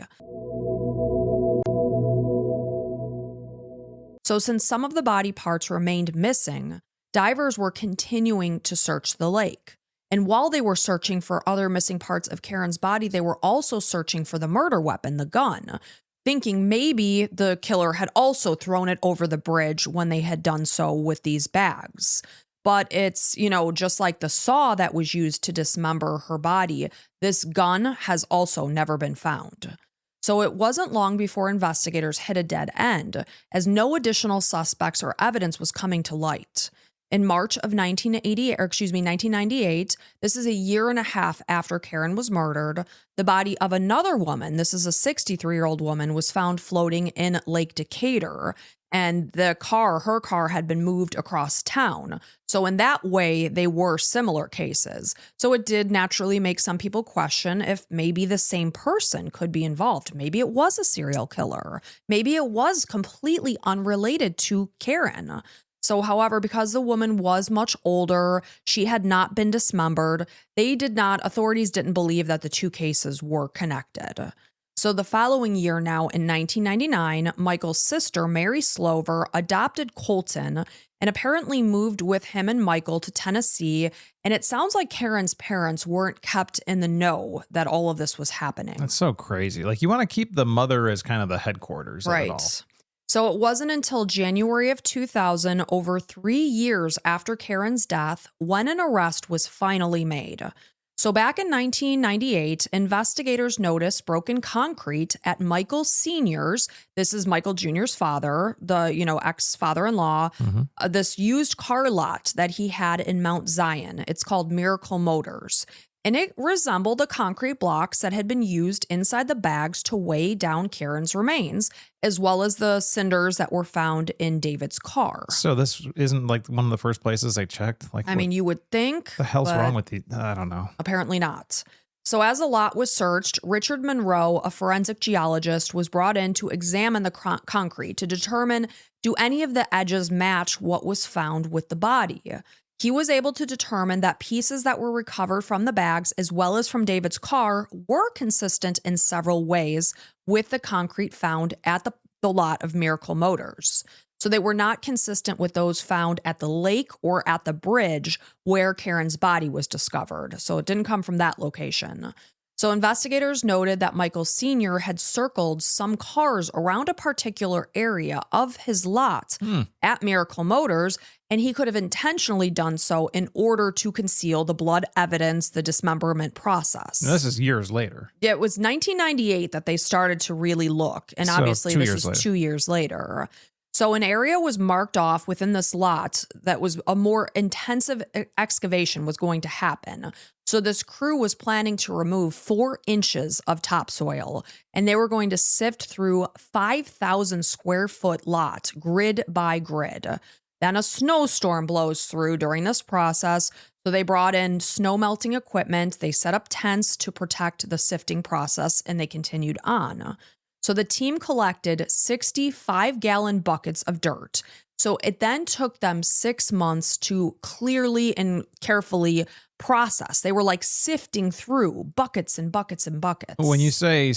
So since some of the body parts remained missing, divers were continuing to search the lake. And while they were searching for other missing parts of Karyn's body, they were also searching for the murder weapon, the gun, thinking maybe the killer had also thrown it over the bridge when they had done so with these bags. But it's, just like the saw that was used to dismember her body, this gun has also never been found. So it wasn't long before investigators hit a dead end, as no additional suspects or evidence was coming to light. In March of 1998, this is a year and a half after Karyn was murdered, the body of another woman, this is a 63-year-old woman, was found floating in Lake Decatur, and her car had been moved across town. So in that way, they were similar cases. So it did naturally make some people question if maybe the same person could be involved. Maybe it was a serial killer. Maybe it was completely unrelated to Karyn. So, however, because the woman was much older, she had not been dismembered, authorities didn't believe that the 2 cases were connected. So the following year now, in 1999, Michael's sister, Mary Slover, adopted Colton and apparently moved with him and Michael to Tennessee. And it sounds like Karyn's parents weren't kept in the know that all of this was happening. That's so crazy. Like, you want to keep the mother as kind of the headquarters of it all. So it wasn't until January of 2000, over 3 years after Karyn's death, when an arrest was finally made. So back in 1998, investigators noticed broken concrete at Michael Sr.'s, this is Michael Jr.'s father, the, ex-father-in-law, this used car lot that he had in Mount Zion. It's called Miracle Motors. And it resembled the concrete blocks that had been used inside the bags to weigh down Karyn's remains, as well as the cinders that were found in David's car. So this isn't like one of the first places they checked? You would think. The hell's wrong with these? I don't know. Apparently not. So as the lot was searched, Richard Monroe, a forensic geologist, was brought in to examine the concrete to determine, do any of the edges match what was found with the body? He was able to determine that pieces that were recovered from the bags, as well as from David's car, were consistent in several ways with the concrete found at the lot of Miracle Motors. So they were not consistent with those found at the lake or at the bridge where Karyn's body was discovered. So it didn't come from that location. So investigators noted that Michael Sr. had circled some cars around a particular area of his lot at Miracle Motors, and he could have intentionally done so in order to conceal the blood evidence, the dismemberment process. Now, this is years later. It was 1998 that they started to really look, and so obviously this is 2 years later. So an area was marked off within this lot that was a more intensive excavation was going to happen. So this crew was planning to remove 4 inches of topsoil, and they were going to sift through 5,000 square foot lot, grid by grid. Then a snowstorm blows through during this process, so they brought in snow melting equipment, they set up tents to protect the sifting process, and they continued on. So the team collected 65-gallon buckets of dirt. So it then took them 6 months to clearly and carefully process. They were like sifting through buckets and buckets and buckets. When you say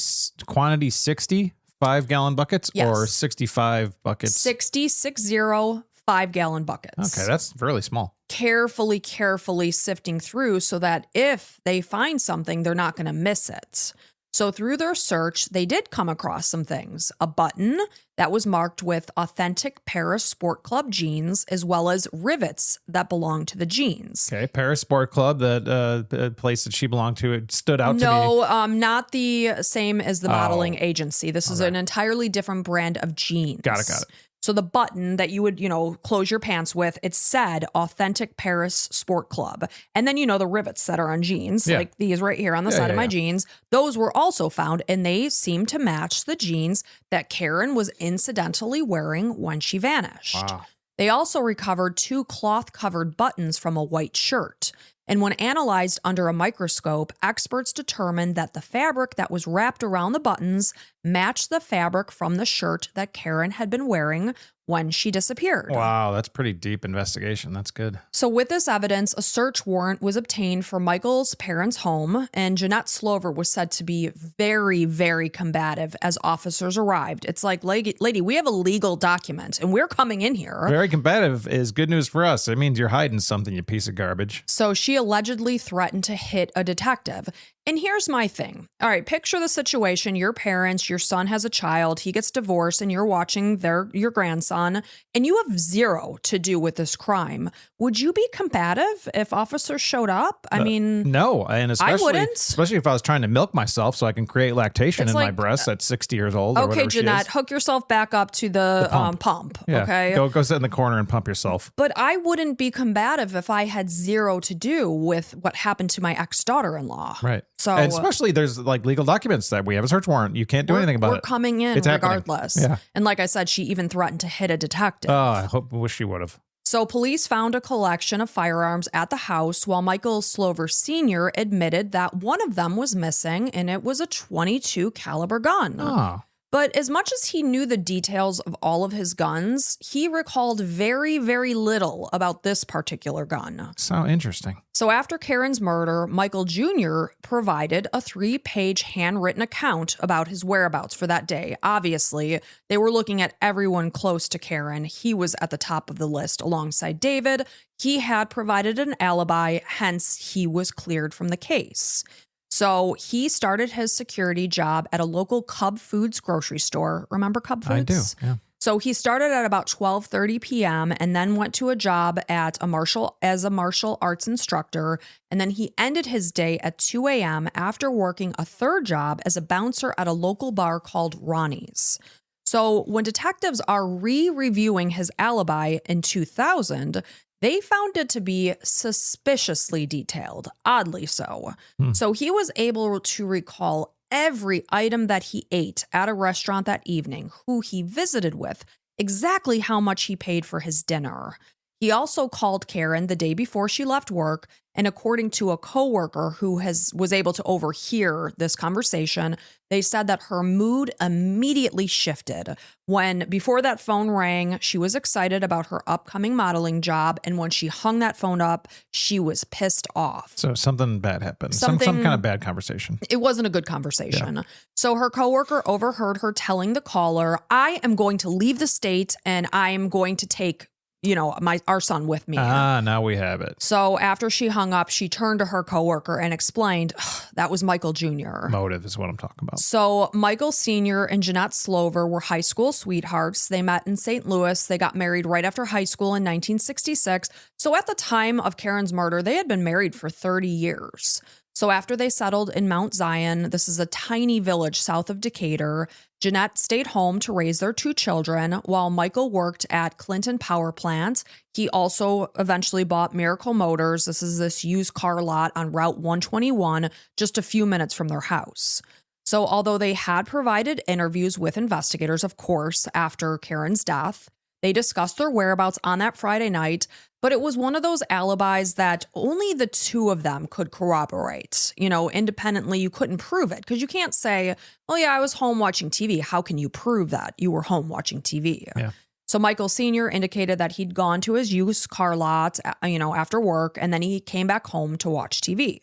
quantity 60, 5-gallon buckets, yes, or 65 buckets? 60, 5-gallon buckets. Okay, that's really small. Carefully Carefully sifting through so that if they find something, they're not going to miss it. So through their search, they did come across some things. A button that was marked with authentic Paris Sport Club jeans, as well as rivets that belonged to the jeans. Okay, Paris Sport Club, the place that she belonged to, it stood out to me. No, not the same as the modeling agency. This is an entirely different brand of jeans. Got it. So the button that you would, close your pants with, it said authentic Paris Sport Club. And then, the rivets that are on jeans, like these right here on the side of my jeans, those were also found, and they seemed to match the jeans that Karyn was incidentally wearing when she vanished. Wow. They also recovered 2 cloth-covered buttons from a white shirt. And when analyzed under a microscope, experts determined that the fabric that was wrapped around the buttons matched the fabric from the shirt that Karyn had been wearing when she disappeared. Wow, that's pretty deep investigation. That's good. So with this evidence, a search warrant was obtained for Michael's parents' home, and Jeanette Slover was said to be very, very combative as officers arrived. It's like, lady, we have a legal document, and we're coming in here. Very combative is good news for us. It means you're hiding something, you piece of garbage. So she allegedly threatened to hit a detective. And here's my thing. All right, picture the situation. Your parents, your son has a child, he gets divorced, and you're watching your grandson, and you have zero to do with this crime. Would you be combative if officers showed up? I mean, no, and I wouldn't. Especially if I was trying to milk myself so I can create lactation in my breasts at 60 years old. Okay, Jeanette, hook yourself back up to the pump. Yeah. Okay, go sit in the corner and pump yourself. But I wouldn't be combative if I had zero to do with what happened to my ex-daughter-in-law. Right. So, and especially there's like legal documents that we have a search warrant. You can't do anything about it. We're coming in regardless. Yeah. And like I said, she even threatened to hit a detective. Oh, I wish she would have. So police found a collection of firearms at the house, while Michael Slover Sr. admitted that one of them was missing, and it was a .22 caliber gun. Oh. But as much as he knew the details of all of his guns, he recalled very, very little about this particular gun. So interesting. So after Karyn's murder, Michael Jr. provided a 3-page handwritten account about his whereabouts for that day. Obviously, they were looking at everyone close to Karyn. He was at the top of the list alongside David. He had provided an alibi, hence he was cleared from the case. So he started his security job at a local Cub Foods grocery store. Remember Cub Foods? I do, yeah. So he started at about 12:30 p.m. and then went to a job at as a martial arts instructor. And then he ended his day at 2 a.m. after working a third job as a bouncer at a local bar called Ronnie's. So when detectives are reviewing his alibi in 2000, they found it to be suspiciously detailed, oddly so. So he was able to recall every item that he ate at a restaurant that evening, who he visited with, exactly how much he paid for his dinner. He also called Karyn the day before she left work, and according to a coworker who was able to overhear this conversation, they said that her mood immediately shifted when, before that phone rang, she was excited about her upcoming modeling job, and when she hung that phone up, she was pissed off. So something bad happened. Some kind of bad conversation. It wasn't a good conversation. Yeah. So her coworker overheard her telling the caller, "I am going to leave the state, and I am going to take our son with me." Now we have it. So after she hung up, she turned to her coworker and explained, that was Michael Jr. Motive is what I'm talking about. So Michael Sr. and Jeanette Slover were high school sweethearts. They met in St. Louis. They got married right after high school in 1966. So at the time of Karyn's murder, they had been married for 30 years. So after they settled in Mount Zion, this is a tiny village south of Decatur, Jeanette stayed home to raise their 2 children while Michael worked at Clinton Power Plant. He also eventually bought Miracle Motors. This is this used car lot on Route 121, just a few minutes from their house. So although they had provided interviews with investigators, of course, after Karyn's death, they discussed their whereabouts on that Friday night, but it was one of those alibis that only the 2 of them could corroborate. Independently, you couldn't prove it because you can't say, "Oh yeah, I was home watching TV." How can you prove that you were home watching TV? Yeah. So Michael Sr. indicated that he'd gone to his used car lot, after work, and then he came back home to watch TV.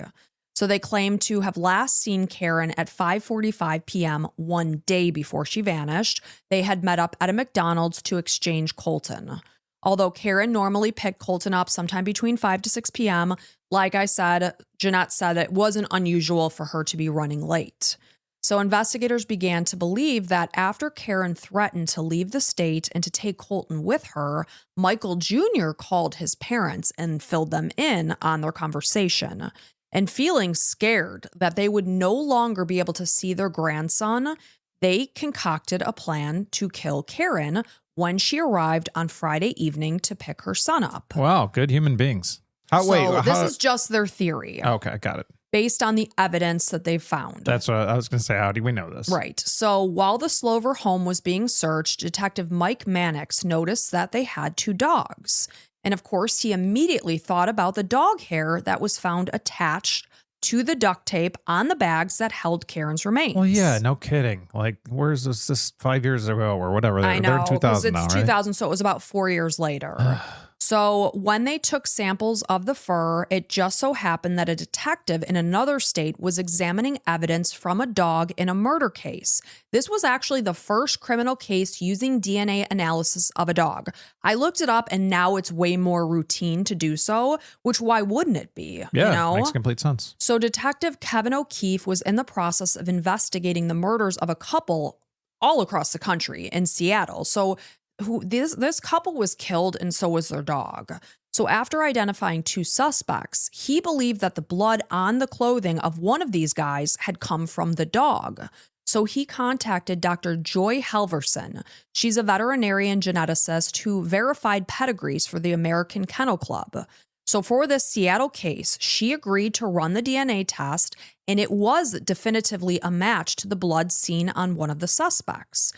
So they claimed to have last seen Karyn at 5:45 p.m. one day before she vanished. They had met up at a McDonald's to exchange Colton. Although Karyn normally picked Colton up sometime between 5 to 6 p.m., like I said, Jeanette said it wasn't unusual for her to be running late. So investigators began to believe that after Karyn threatened to leave the state and to take Colton with her, Michael Jr. called his parents and filled them in on their conversation. And feeling scared that they would no longer be able to see their grandson, they concocted a plan to kill Karyn when she arrived on Friday evening to pick her son up. Wow, good human beings. This is just their theory. Okay, got it. Based on the evidence that they found. That's what I was going to say. How do we know this? Right. So while the Slover home was being searched, Detective Mike Mannix noticed that they had 2 dogs. And of course, he immediately thought about the dog hair that was found attached to the duct tape on the bags that held Karyn's remains. Well, yeah, no kidding. Like, where's this 5 years ago or whatever? I know, they're in 2000 it's now, 2000, right? so it was about 4 years later. So when they took samples of the fur, it just so happened that a detective in another state was examining evidence from a dog in a murder case. This was actually the first criminal case using DNA analysis of a dog. I looked it up and now it's way more routine to do so, which why wouldn't it be? Yeah, you know? Makes complete sense. So Detective Kevin O'Keefe was in the process of investigating the murders of a couple all across the country in Seattle. So this couple was killed and so was their dog. So after identifying 2 suspects, he believed that the blood on the clothing of one of these guys had come from the dog. So he contacted Dr. Joy Halverson. She's a veterinarian geneticist who verified pedigrees for the American Kennel Club. So for this Seattle case, she agreed to run the DNA test, and it was definitively a match to the blood seen on one of the suspects.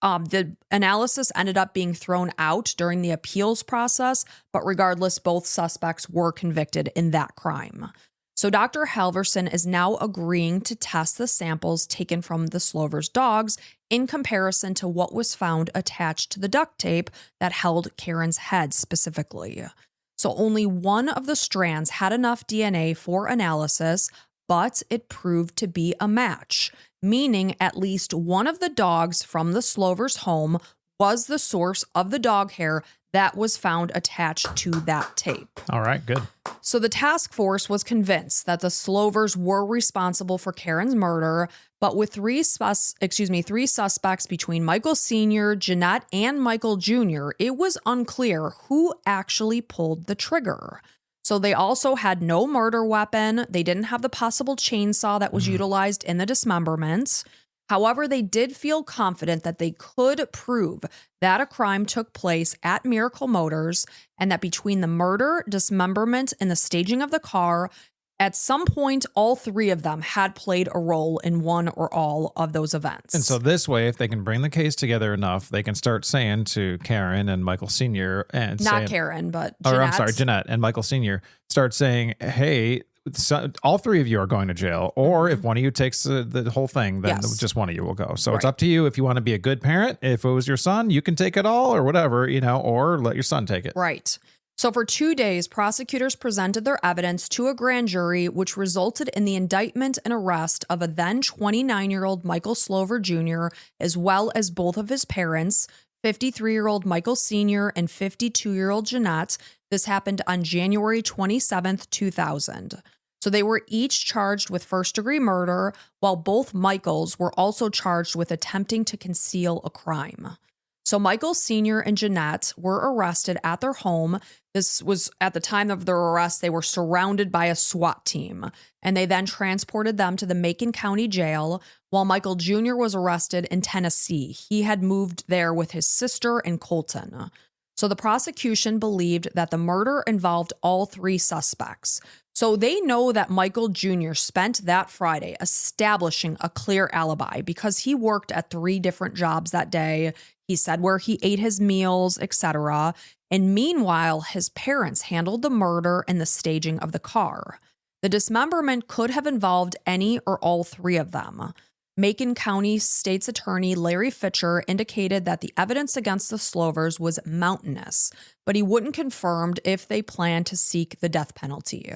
The analysis ended up being thrown out during the appeals process, but regardless, both suspects were convicted in that crime. So Dr. Halverson is now agreeing to test the samples taken from the Slover's dogs in comparison to what was found attached to the duct tape that held Karyn's head specifically. So only one of the strands had enough DNA for analysis, but it proved to be a match, meaning at least one of the dogs from the Slover's home was the source of the dog hair that was found attached to that tape. All right, good. So the task force was convinced that the Slovers were responsible for Karyn's murder, but with three suspects between Michael Sr., Jeanette, and Michael Jr., it was unclear who actually pulled the trigger. So they also had no murder weapon. They didn't have the possible chainsaw that was utilized in the dismemberment. However, they did feel confident that they could prove that a crime took place at Miracle Motors and that between the murder, dismemberment, and the staging of the car, at some point, all 3 of them had played a role in one or all of those events. And so this way, if they can bring the case together enough, they can start saying to Karyn and Michael Sr. and Not Karyn, but Jeanette. Jeanette and Michael Sr. start saying, hey, so all 3 of you are going to jail, or if one of you takes the whole thing, then just one of you will go. So it's up to you if you want to be a good parent. If it was your son, you can take it all or whatever, or let your son take it. Right. So for 2 days, prosecutors presented their evidence to a grand jury, which resulted in the indictment and arrest of a then 29-year-old Michael Slover Jr., as well as both of his parents, 53-year-old Michael Sr. and 52-year-old Jeanette. This happened on January 27th, 2000. So they were each charged with first-degree murder, while both Michaels were also charged with attempting to conceal a crime. So Michael Sr. and Jeanette were arrested at their home. This was at the time of their arrest, they were surrounded by a SWAT team, and they then transported them to the Macon County Jail, while Michael Jr. was arrested in Tennessee. He had moved there with his sister and Colton. So the prosecution believed that the murder involved all 3 suspects. So they know that Michael Jr. spent that Friday establishing a clear alibi because he worked at 3 different jobs that day. He said where he ate his meals, etc. And meanwhile, his parents handled the murder and the staging of the car. The dismemberment could have involved any or all 3 of them. Macon County State's Attorney Larry Fitcher indicated that the evidence against the Slovers was mountainous, but he wouldn't confirm if they planned to seek the death penalty.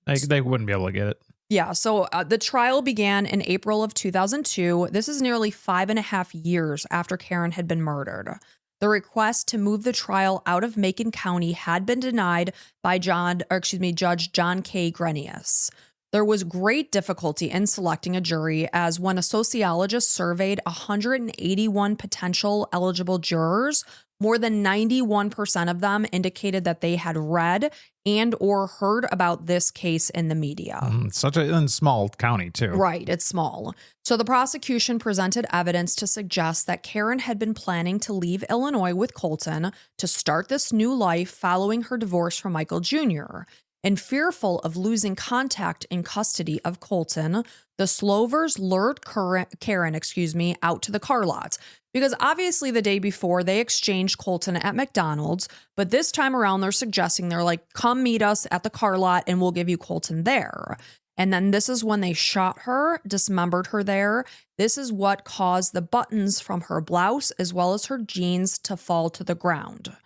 They wouldn't be able to get it. Yeah, so the trial began in April of 2002. This is nearly 5.5 years after Karyn had been murdered. The request to move the trial out of Macon County had been denied by Judge John K. Grenius. There was great difficulty in selecting a jury, as when a sociologist surveyed 181 potential eligible jurors, more than 91% of them indicated that they had read and or heard about this case in the media. Such a small county, too. Right, it's small. So the prosecution presented evidence to suggest that Karyn had been planning to leave Illinois with Colton to start this new life following her divorce from Michael Jr. And fearful of losing contact in custody of Colton, the Slovers lured Karyn, out to the car lot. Because obviously the day before they exchanged Colton at McDonald's, but this time around they're like, come meet us at the car lot and we'll give you Colton there. And then this is when they shot her, dismembered her there. This is what caused the buttons from her blouse as well as her jeans to fall to the ground.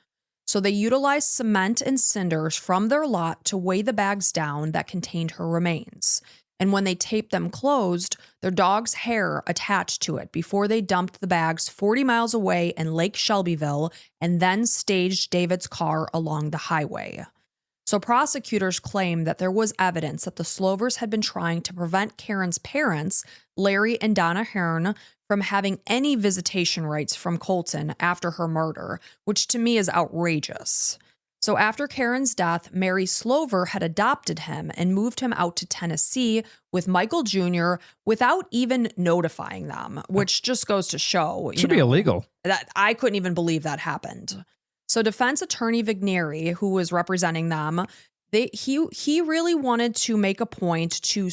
So they utilized cement and cinders from their lot to weigh the bags down that contained her remains. And when they taped them closed, their dog's hair attached to it before they dumped the bags 40 miles away in Lake Shelbyville and then staged David's car along the highway. So prosecutors claim that there was evidence that the Slovers had been trying to prevent Karyn's parents, Larry and Donna Hearn, from having any visitation rights from Colton after her murder, which to me is outrageous. So after Karyn's death, Mary Slover had adopted him and moved him out to Tennessee with Michael Jr. without even notifying them, which just goes to show. Should be illegal. That I couldn't even believe that happened. So defense attorney Vigneri, who was representing them, he really wanted to make a point to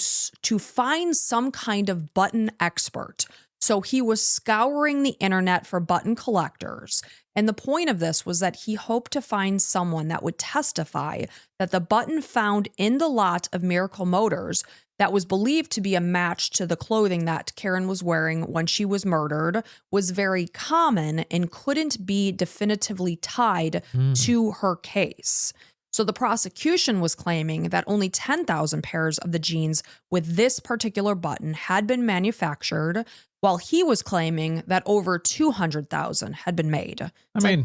find some kind of button expert. So he was scouring the internet for button collectors. And the point of this was that he hoped to find someone that would testify that the button found in the lot of Miracle Motors that was believed to be a match to the clothing that Karyn was wearing when she was murdered was very common and couldn't be definitively tied to her case. So the prosecution was claiming that only 10,000 pairs of the jeans with this particular button had been manufactured, while he was claiming that over 200,000 had been made.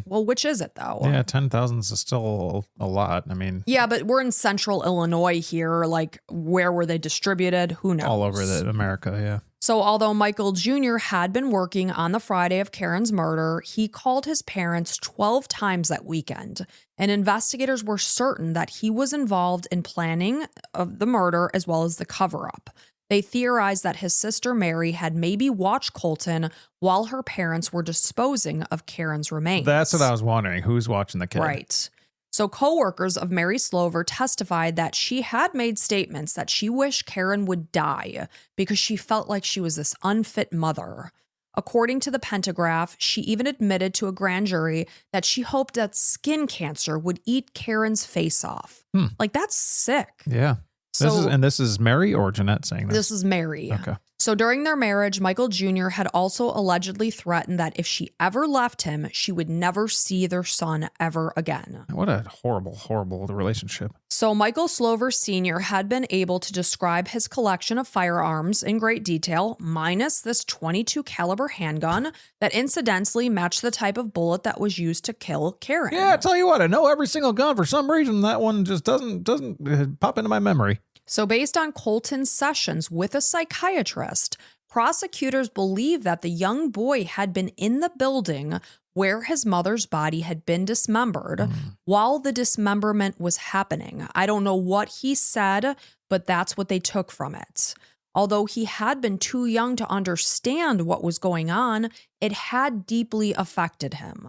Well, which is it though? Yeah, 10,000 is still a lot. Yeah, but we're in central Illinois here. Like, where were they distributed? Who knows? All over America, yeah. So although Michael Jr. had been working on the Friday of Karyn's murder, he called his parents 12 times that weekend, and investigators were certain that he was involved in planning of the murder as well as the cover-up. They theorized that his sister Mary had maybe watched Colton while her parents were disposing of Karyn's remains. That's what I was wondering. Who's watching the kid? Right. So coworkers of Mary Slover testified that she had made statements that she wished Karyn would die because she felt like she was this unfit mother. According to the Pentagraph, she even admitted to a grand jury that she hoped that skin cancer would eat Karyn's face off. Like, that's sick. Yeah. This is Mary or Jeanette saying this? This is Mary. Okay. So during their marriage, Michael Jr. had also allegedly threatened that if she ever left him, she would never see their son ever again. What a horrible, horrible relationship. So Michael Slover Sr. had been able to describe his collection of firearms in great detail, minus this .22 caliber handgun that incidentally matched the type of bullet that was used to kill Karyn. Yeah, I tell you what, I know every single gun. For some reason, that one just doesn't pop into my memory. So based on Colton's sessions with a psychiatrist, prosecutors believe that the young boy had been in the building where his mother's body had been dismembered while the dismemberment was happening. I don't know what he said, but that's what they took from it. Although he had been too young to understand what was going on, it had deeply affected him.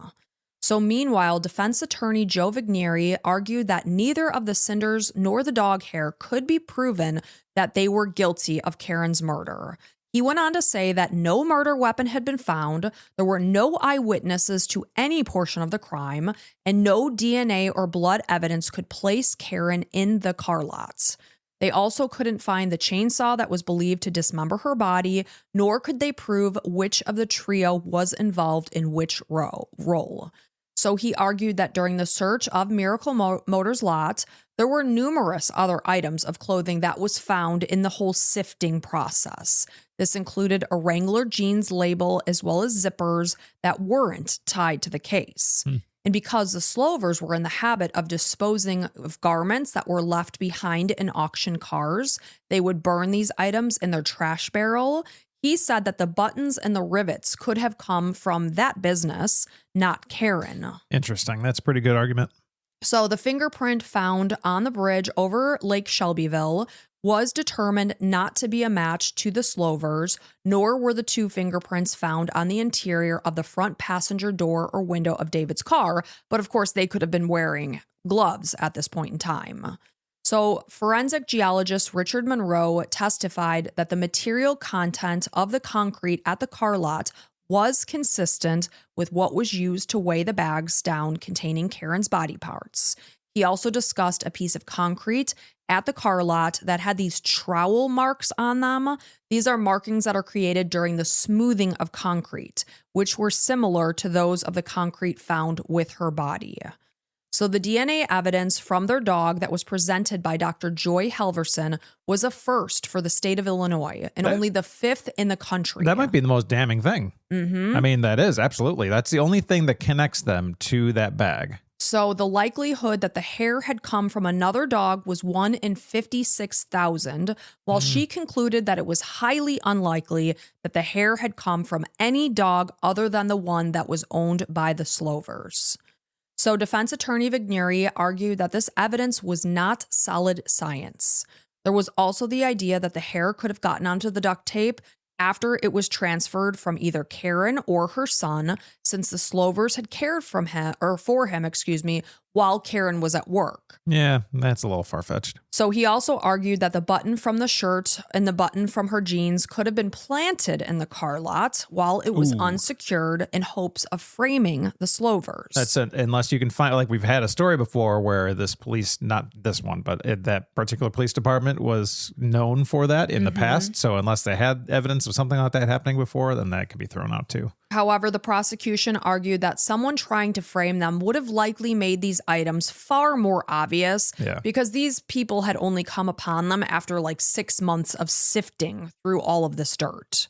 So meanwhile, defense attorney Joe Vigneri argued that neither of the cinders nor the dog hair could be proven that they were guilty of Karyn's murder. He went on to say that no murder weapon had been found, there were no eyewitnesses to any portion of the crime, and no DNA or blood evidence could place Karyn in the car lots. They also couldn't find the chainsaw that was believed to dismember her body, nor could they prove which of the trio was involved in which role. So he argued that during the search of Miracle Motors' lot, there were numerous other items of clothing that was found in the whole sifting process. This included a Wrangler jeans label as well as zippers that weren't tied to the case. And because the Slovers were in the habit of disposing of garments that were left behind in auction cars, they would burn these items in their trash barrel. He said that the buttons and the rivets could have come from that business, not Karyn. Interesting. That's a pretty good argument. So the fingerprint found on the bridge over Lake Shelbyville was determined not to be a match to the Slovers, nor were the two fingerprints found on the interior of the front passenger door or window of David's car. But of course, they could have been wearing gloves at this point in time. So forensic geologist Richard Monroe testified that the material content of the concrete at the car lot was consistent with what was used to weigh the bags down containing Karyn's body parts. He also discussed a piece of concrete at the car lot that had these trowel marks on them. These are markings that are created during the smoothing of concrete, which were similar to those of the concrete found with her body. So the DNA evidence from their dog that was presented by Dr. Joy Helverson was a first for the state of Illinois and only the fifth in the country. That might be the most damning thing. Mm-hmm. I mean, that is, absolutely. That's the only thing that connects them to that bag. So the likelihood that the hair had come from another dog was 1 in 56,000, while she concluded that it was highly unlikely that the hair had come from any dog other than the one that was owned by the Slovers. So defense attorney Vigneri argued that this evidence was not solid science. There was also the idea that the hair could have gotten onto the duct tape after it was transferred from either Karyn or her son, since the Slovers had cared for him, while Karyn was at work. Yeah, that's a little far-fetched. So he also argued that the button from the shirt and the button from her jeans could have been planted in the car lot while it was unsecured in hopes of framing the Slovers. Unless you can find, like we've had a story before where this police, not this one, but that particular police department was known for that in the past. So unless they had evidence of something like that happening before, then that could be thrown out too. However, the prosecution argued that someone trying to frame them would have likely made these items far more obvious because these people had only come upon them after like 6 months of sifting through all of this dirt.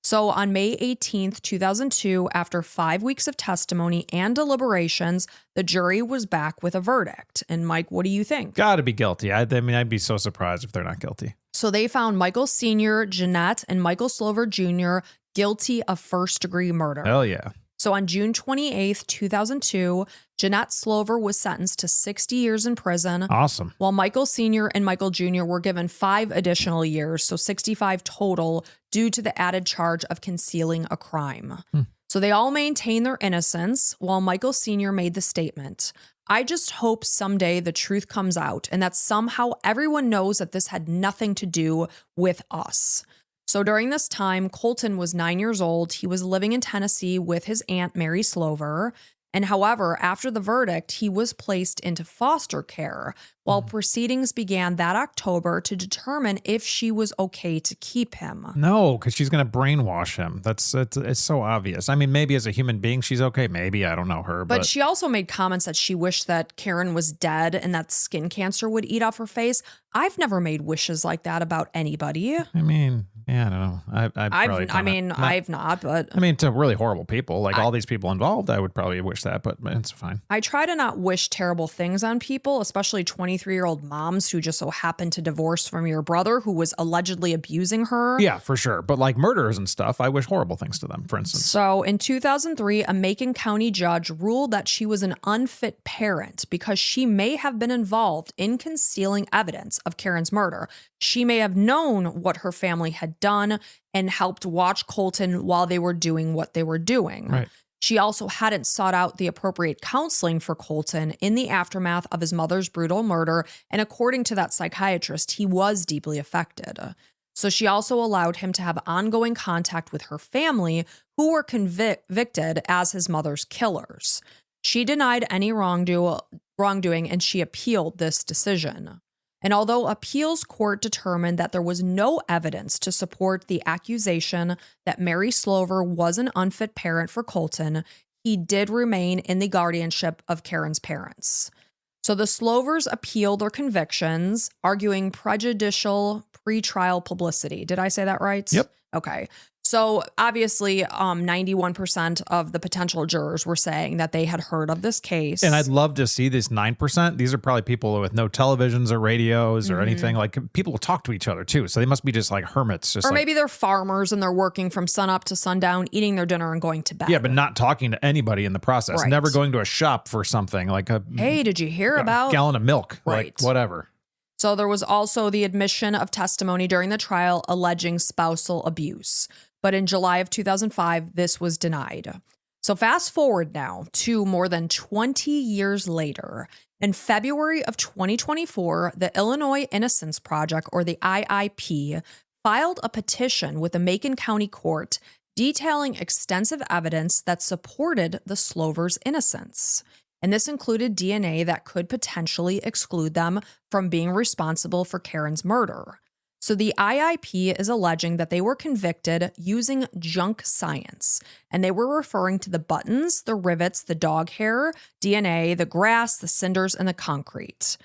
So on May 18th, 2002, after 5 weeks of testimony and deliberations, the jury was back with a verdict. And Mike, what do you think? Gotta be guilty. I mean, I'd be so surprised if they're not guilty. So they found Michael Sr., Jeanette, and Michael Slover Jr. guilty of first-degree murder. Hell yeah. So on June 28th, 2002, Jeanette Slover was sentenced to 60 years in prison. Awesome. While Michael Sr. and Michael Jr. were given 5 additional years, so 65 total, due to the added charge of concealing a crime. So they all maintained their innocence, while Michael Sr. made the statement, "I just hope someday the truth comes out and that somehow everyone knows that this had nothing to do with us." So during this time, Colton was 9 years old. He was living in Tennessee with his aunt, Mary Slover. And however, after the verdict, he was placed into foster care while proceedings began that October to determine if she was okay to keep him. No, because she's going to brainwash him. It's so obvious. I mean, maybe as a human being, she's okay. Maybe, I don't know her. But she also made comments that she wished that Karyn was dead and that skin cancer would eat off her face. I've never made wishes like that about anybody. I mean, yeah, I don't know. I've not, but I mean, to really horrible people, like all these people involved, I would probably wish that, but it's fine. I try to not wish terrible things on people, especially 23-year-old moms who just so happened to divorce from your brother who was allegedly abusing her. Yeah, for sure. But like murderers and stuff, I wish horrible things to them, for instance. So in 2003, a Macon County judge ruled that she was an unfit parent because she may have been involved in concealing evidence of Karyn's murder. She may have known what her family had done and helped watch Colton while they were doing what they were doing. Right. She also hadn't sought out the appropriate counseling for Colton in the aftermath of his mother's brutal murder, and according to that psychiatrist, he was deeply affected. So she also allowed him to have ongoing contact with her family, who were convicted as his mother's killers. She denied any wrongdoing, and she appealed this decision. And although appeals court determined that there was no evidence to support the accusation that Mary Slover was an unfit parent for Colton, he did remain in the guardianship of Karyn's parents. So the Slovers appealed their convictions, arguing prejudicial pretrial publicity. Did I say that right? Yep. Okay. So obviously, 91% of the potential jurors were saying that they had heard of this case. And I'd love to see this 9%. These are probably people with no televisions or radios or anything. Like, people will talk to each other too. So they must be just like hermits. Just or maybe they're farmers and they're working from sunup to sundown, eating their dinner and going to bed. Yeah, but not talking to anybody in the process. Right. Never going to a shop for something like hey, did you hear a about gallon of milk? Right. Like, whatever. So there was also the admission of testimony during the trial alleging spousal abuse. But in July of 2005, this was denied. So fast forward now to more than 20 years later. In February of 2024, the Illinois Innocence Project, or the IIP, filed a petition with the Macon County Court detailing extensive evidence that supported the Slovers' innocence. And this included DNA that could potentially exclude them from being responsible for Karyn's murder. So the IIP is alleging that they were convicted using junk science, and they were referring to the buttons, the rivets, the dog hair, DNA, the grass, the cinders, and the concrete.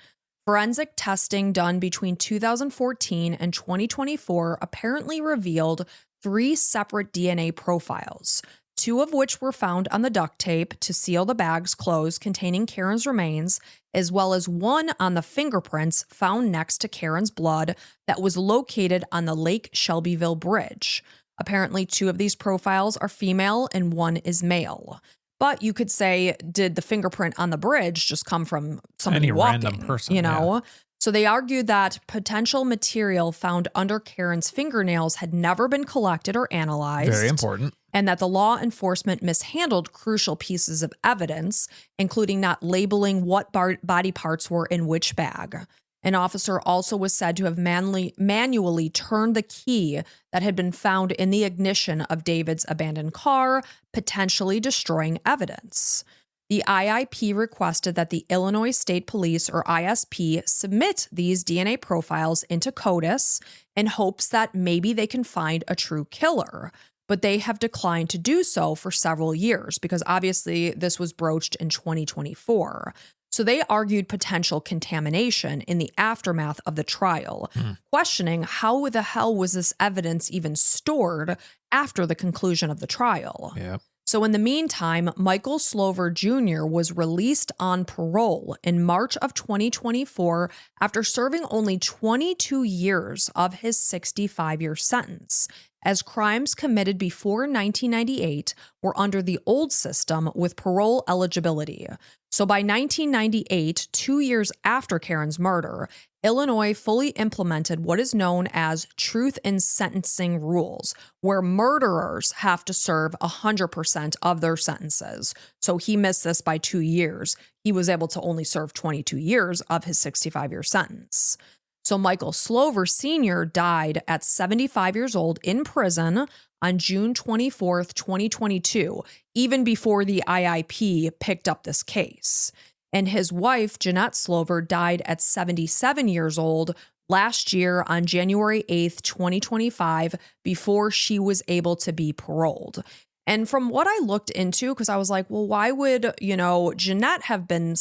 Forensic testing done between 2014 and 2024 apparently revealed 3 separate DNA profiles, 2 of which were found on the duct tape to seal the bags closed containing Karyn's remains, as well as 1 on the fingerprints found next to Karyn's blood that was located on the Lake Shelbyville Bridge. Apparently, 2 of these profiles are female and 1 is male. But you could say, did the fingerprint on the bridge just come from somebody Any walking? random person, You know? yeah. So they argued that potential material found under Karyn's fingernails had never been collected or analyzed. Very important. And that the law enforcement mishandled crucial pieces of evidence, including not labeling what body parts were in which bag. An officer also was said to have manually turned the key that had been found in the ignition of David's abandoned car, potentially destroying evidence. The IIP requested that the Illinois State Police, or ISP, submit these DNA profiles into CODIS in hopes that maybe they can find a true killer. But they have declined to do so for several years because obviously this was broached in 2024. So they argued potential contamination in the aftermath of the trial, questioning how the hell was this evidence even stored after the conclusion of the trial. Yeah. So in the meantime, Michael Slover Jr. was released on parole in March of 2024 after serving only 22 years of his 65-year sentence, as crimes committed before 1998 were under the old system with parole eligibility. So by 1998, 2 years after Karyn's murder, Illinois fully implemented what is known as truth in sentencing rules, where murderers have to serve 100% of their sentences. So he missed this by 2 years. He was able to only serve 22 years of his 65-year sentence. So Michael Slover Sr. died at 75 years old in prison on June 24th, 2022, even before the IIP picked up this case. And his wife, Jeanette Slover, died at 77 years old last year on January 8th, 2025, before she was able to be paroled. And from what I looked into, because I was like, well, why would, Jeanette have been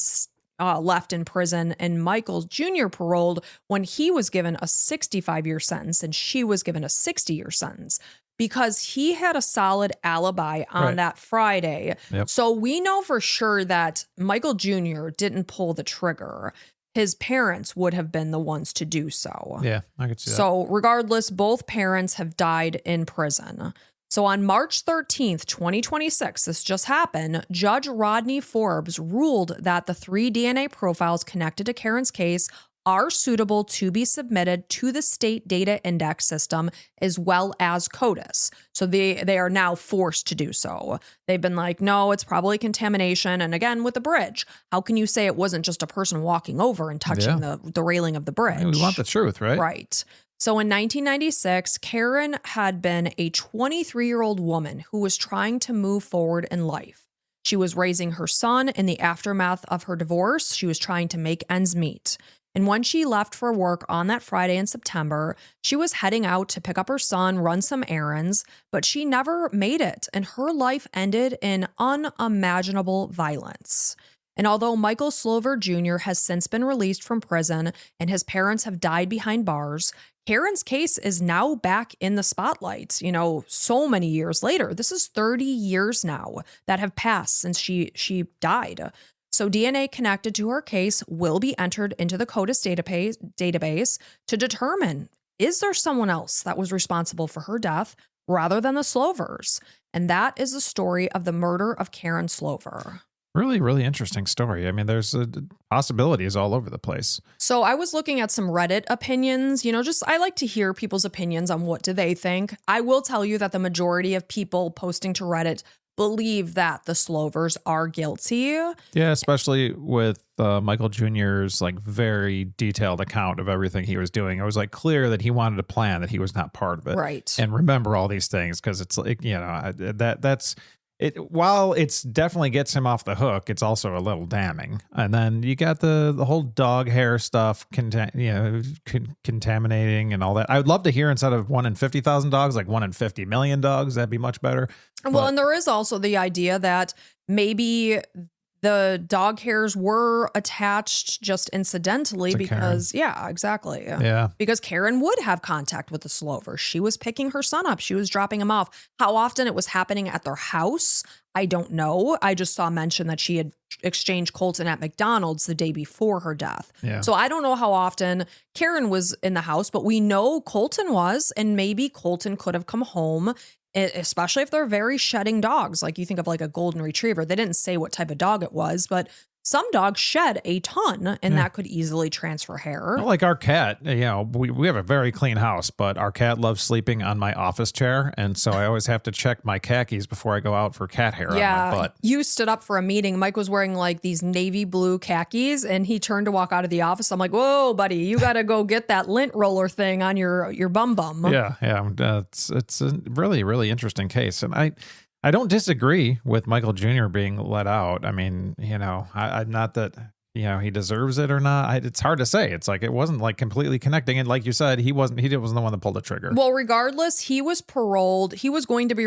left in prison and Michael Jr. paroled when he was given a 65-year sentence and she was given a 60-year sentence? Because he had a solid alibi on that Friday. Yep. So we know for sure that Michael Jr. didn't pull the trigger. His parents would have been the ones to do so. Yeah, I could see that. So regardless, both parents have died in prison. So on March 13th, 2026, this just happened, Judge Rodney Forbes ruled that the 3 DNA profiles connected to Karyn's case are suitable to be submitted to the state data index system as well as CODIS. So they are now forced to do so. They've been like, no, it's probably contamination. And again, with the bridge, how can you say it wasn't just a person walking over and touching the railing of the bridge? I mean, we want the truth, right? Right. So in 1996, Karyn had been a 23-year-old woman who was trying to move forward in life. She was raising her son in the aftermath of her divorce. She was trying to make ends meet. And when she left for work on that Friday in September, she was heading out to pick up her son, run some errands, but she never made it, and her life ended in unimaginable violence. And although Michael Slover Jr. has since been released from prison and his parents have died behind bars, Karyn's case is now back in the spotlight, so many years later. This is 30 years now that have passed since she died. So DNA connected to her case will be entered into the CODIS database to determine, is there someone else that was responsible for her death rather than the Slovers? And that is the story of the murder of Karyn Slover. Really, really interesting story. I mean, there's possibilities all over the place. So I was looking at some Reddit opinions, I like to hear people's opinions on what do they think. I will tell you that the majority of people posting to Reddit believe that the Slovers are guilty. Yeah, especially with Michael Jr.'s very detailed account of everything he was doing. It was clear that he wanted a plan, that he was not part of it. Right. And remember all these things, because it's that's it. While it's definitely gets him off the hook, it's also a little damning. And then you got the whole dog hair stuff, contaminating and all that. I would love to hear, instead of 1 in 50,000 dogs, 1 in 50 million dogs. That'd be much better. Well, and there is also the idea that maybe the dog hairs were attached just incidentally because, yeah, exactly. Yeah. Because Karyn would have contact with the Slover. She was picking her son up. She was dropping him off. How often it was happening at their house, I don't know. I just saw mention that she had exchanged Colton at McDonald's the day before her death. Yeah. So I don't know how often Karyn was in the house, but we know Colton was, and maybe Colton could have come home, especially if they're very shedding dogs. Like you think of a golden retriever. They didn't say what type of dog it was, but some dogs shed a ton, and that could easily transfer hair. Well, like our cat, we have a very clean house, but our cat loves sleeping on my office chair. And so I always have to check my khakis before I go out for cat hair on my butt. You stood up for a meeting. Mike was wearing these navy blue khakis, and he turned to walk out of the office. I'm like, whoa, buddy, you got to go get that lint roller thing on your bum. Yeah. It's a really, really interesting case. And I don't disagree with Michael Jr. being let out. I mean, I'm not that, he deserves it or not. It's hard to say. It's it wasn't completely connecting. And like you said, he wasn't the one that pulled the trigger. Well, regardless, he was paroled. He was going to be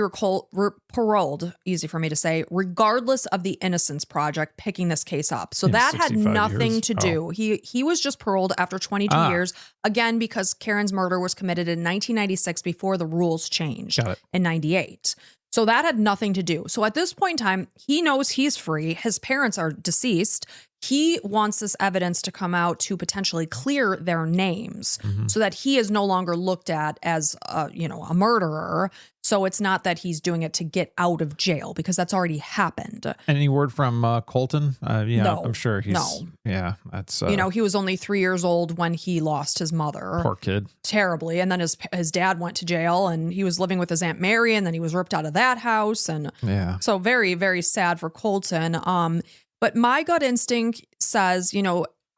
paroled, easy for me to say, regardless of the Innocence Project picking this case up. So that had nothing to do. He was just paroled after 22 years, again, because Karyn's murder was committed in 1996 before the rules changed in 98. So that had nothing to do. So at this point in time, he knows he's free. His parents are deceased. He wants this evidence to come out to potentially clear their names so that he is no longer looked at as, a murderer. So it's not that he's doing it to get out of jail, because that's already happened. Any word from Colton? No, I'm sure he's. No. Yeah, that's. He was only 3 years old when he lost his mother. Poor kid. Terribly. And then his dad went to jail, and he was living with his Aunt Mary, and then he was ripped out of that house. And so very, very sad for Colton. But my gut instinct says,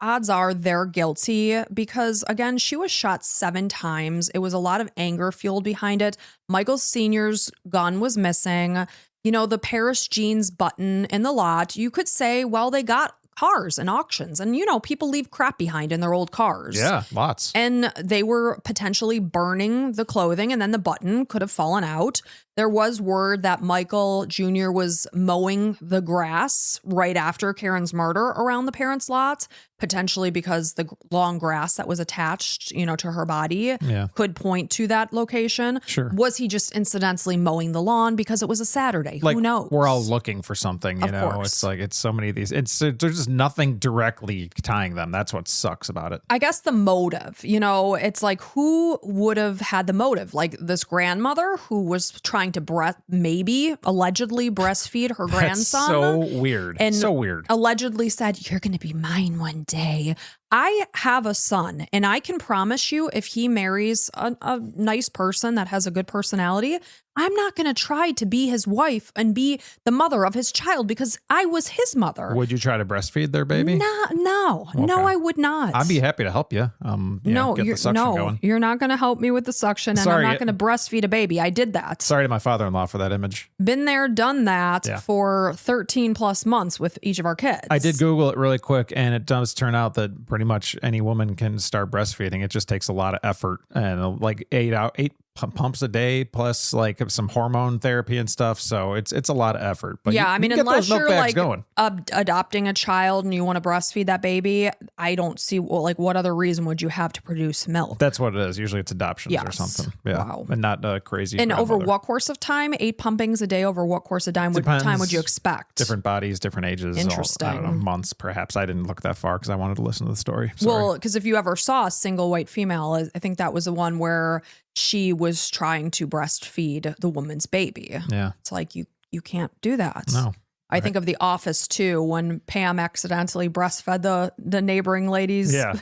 odds are they're guilty, because, again, she was shot 7 times. It was a lot of anger fueled behind it. Michael Sr.'s gun was missing. The Paris jeans button in the lot. You could say, well, they got cars and auctions, and people leave crap behind in their old cars. Yeah, lots. And they were potentially burning the clothing, and then the button could have fallen out. There was word that Michael Jr. was mowing the grass right after Karyn's murder around the parents' lot, potentially because the long grass that was attached, to her body could point to that location. Sure. Was he just incidentally mowing the lawn because it was a Saturday? Who knows? We're all looking for something, Of course. It's so many of these. There's just nothing directly tying them. That's what sucks about it. I guess the motive, it's who would have had the motive? This grandmother who was trying to allegedly breastfeed her grandson. So weird. And so weird. Allegedly said, "You're going to be mine one day." I have a son, and I can promise you, if he marries a nice person that has a good personality, I'm not going to try to be his wife and be the mother of his child, because I was his mother. Would you try to breastfeed their baby? No, Okay. no, I would not. I'd be happy to help you. Get the suction going. You're not going to help me with the suction, and Sorry. I'm not going to breastfeed a baby. I did that. Sorry to my father-in-law for that image. Been there, done that for 13 plus months with each of our kids. I did Google it really quick, and it does turn out that pretty much any woman can start breastfeeding. It just takes a lot of effort and 8 pumps a day plus like some hormone therapy and stuff. So it's a lot of effort. But yeah, I mean, unless you're like going. Adopting a child and you want to breastfeed that baby, I don't see what other reason would you have to produce milk? That's what it is. Usually it's adoptions or something. Yeah. Wow. And not crazy. And over what course of time? 8 pumpings a day over what course of time would you expect? Different bodies, different ages. Interesting. I don't know, months perhaps. I didn't look that far because I wanted to listen to the story. Sorry. Well, because if you ever saw a single white female, I think that was the one where she was trying to breastfeed the woman's baby. Yeah. It's like you can't do that. No. I think of The Office too, when Pam accidentally breastfed the neighboring ladies. Yeah.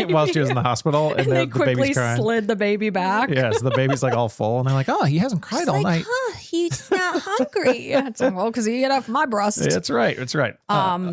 While she was in the hospital and they the quickly baby's crying. slid the baby back. Yeah, so the baby's like all full and they're like, oh, he hasn't cried all night. He's not hungry. It's like, well, because he ate off my breast. That's right. That's right.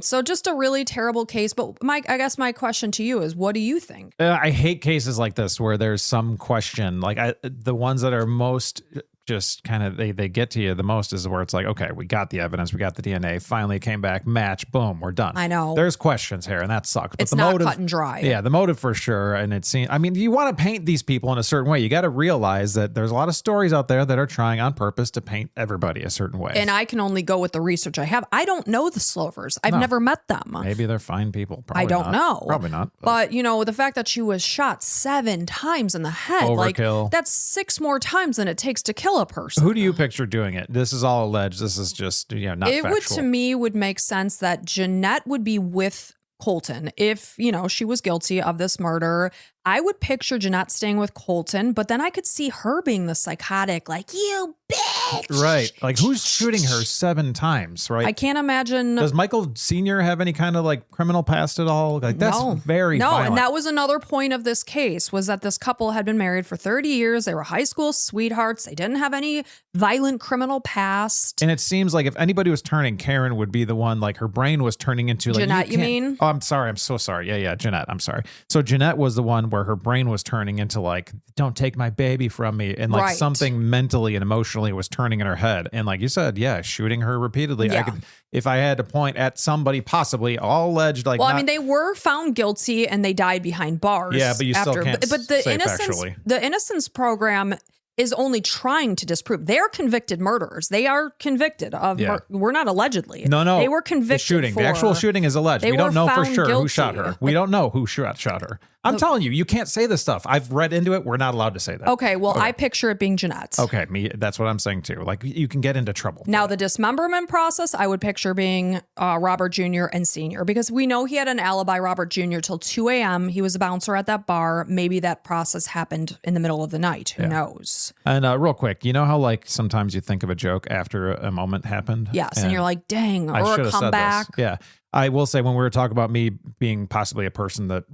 So just a really terrible case. But I guess my question to you is, what do you think? I hate cases like this where there's some question. Like the ones that are most just kind of they get to you the most is where it's like, okay, we got the evidence, we got the DNA, finally it came back, match, boom, we're done. I know. There's questions here, and that sucks. But it's the not motive, cut and dry. Yeah, the motive for sure. And it seems, I mean, you want to paint these people in a certain way. You got to realize that there's a lot of stories out there that are trying on purpose to paint everybody a certain way. And I can only go with the research I have. I don't know the Slovers. I've never met them. Maybe they're fine people. Probably I don't know. Probably not. But the fact that she was shot 7 times in the head, overkill. Like that's 6 more times than it takes to kill a person. Who do you picture doing it? This is all alleged. This is just, not It factual. would, to me, would make sense that Jeanette would be with Colton if, she was guilty of this murder. I would picture Jeanette staying with Colton, but then I could see her being the psychotic, like, you bitch. Right. Like, who's shooting her 7 times, right? I can't imagine. Does Michael Sr. have any kind of like criminal past at all? Like, that's very violent. And that was another point of this case, was that this couple had been married for 30 years. They were high school sweethearts. They didn't have any violent criminal past. And it seems like if anybody was turning, Karyn would be the one, like her brain was turning into like, Jeanette, you mean? Oh, I'm sorry. I'm so sorry. Yeah, Jeanette. I'm sorry. So Jeanette was the one where her brain was turning into like, don't take my baby from me. And like something mentally and emotionally was turning in her head. And like you said, shooting her repeatedly. Yeah. I could, if I had to point at somebody possibly all alleged, like, well, I mean, they were found guilty and they died behind bars. Yeah, but you still can't but the say innocence, factually. The innocence program is only trying to disprove. They are convicted murderers. They are convicted of. We're not allegedly. No. They were convicted. The actual shooting is alleged. We don't know for sure guilty. who shot her. We don't know who shot her. I'm telling you, you can't say this stuff. I've read into it. We're not allowed to say that. Okay, well, I picture it being Jeanette. Okay, that's what I'm saying too. Like, you can get into trouble. Now, the dismemberment process, I would picture being Robert Jr. and Sr. because we know he had an alibi, Robert Jr., till 2 a.m. He was a bouncer at that bar. Maybe that process happened in the middle of the night. Who knows? And real quick, you know how like sometimes you think of a joke after a moment happened? Yes, and you're like, dang, I or a comeback. Yeah. I will say, when we were talking about me being possibly a person that,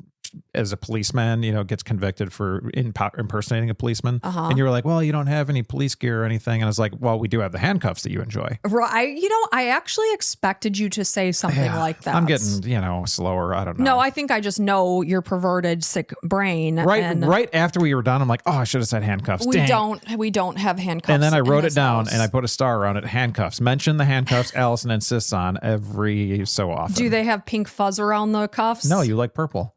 as a policeman, gets convicted for impersonating a policeman. And you were like, well, you don't have any police gear or anything. And I was like, well, we do have the handcuffs that you enjoy. Right. I actually expected you to say something like that. I'm getting, slower. I don't know. No, I think I just know your perverted, sick brain. Right after we were done, I'm like, oh, I should have said handcuffs. We don't have handcuffs. And then I wrote it down house. and I put a star around it. Handcuffs. Mention the handcuffs Allison insists on every so often. Do they have pink fuzz around the cuffs? No, you like purple.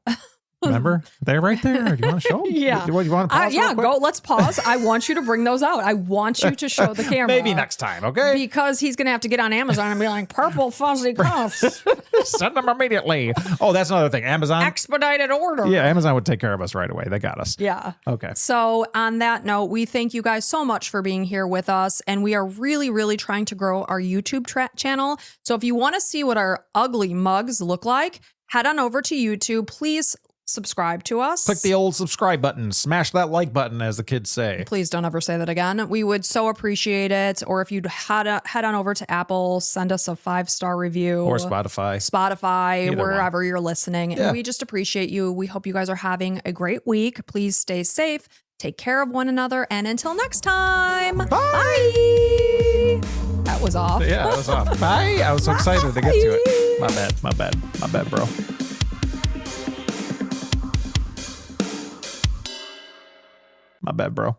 Remember? They're right there. Do you want to show them? Yeah. Do you want to pause? Go. Let's pause. I want you to bring those out. I want you to show the camera. Maybe next time, okay? Because he's going to have to get on Amazon and be like, purple fuzzy cuffs. Send them immediately. Oh, that's another thing. Amazon. Expedited order. Yeah, Amazon would take care of us right away. They got us. Yeah. Okay. So on that note, we thank you guys so much for being here with us. And we are really, really trying to grow our YouTube channel. So if you want to see what our ugly mugs look like, head on over to YouTube. Please subscribe to us. Click the old subscribe button. Smash that like button, as the kids say. Please don't ever say that again. We would so appreciate it. Or if you'd head on over to Apple, send us a 5-star review. Or Spotify. Either wherever you're listening. Yeah. And we just appreciate you. We hope you guys are having a great week. Please stay safe. Take care of one another. And until next time. Bye. That was off. Yeah, that was off. Bye. I was so excited to get to it. My bad, bro. My bad, bro.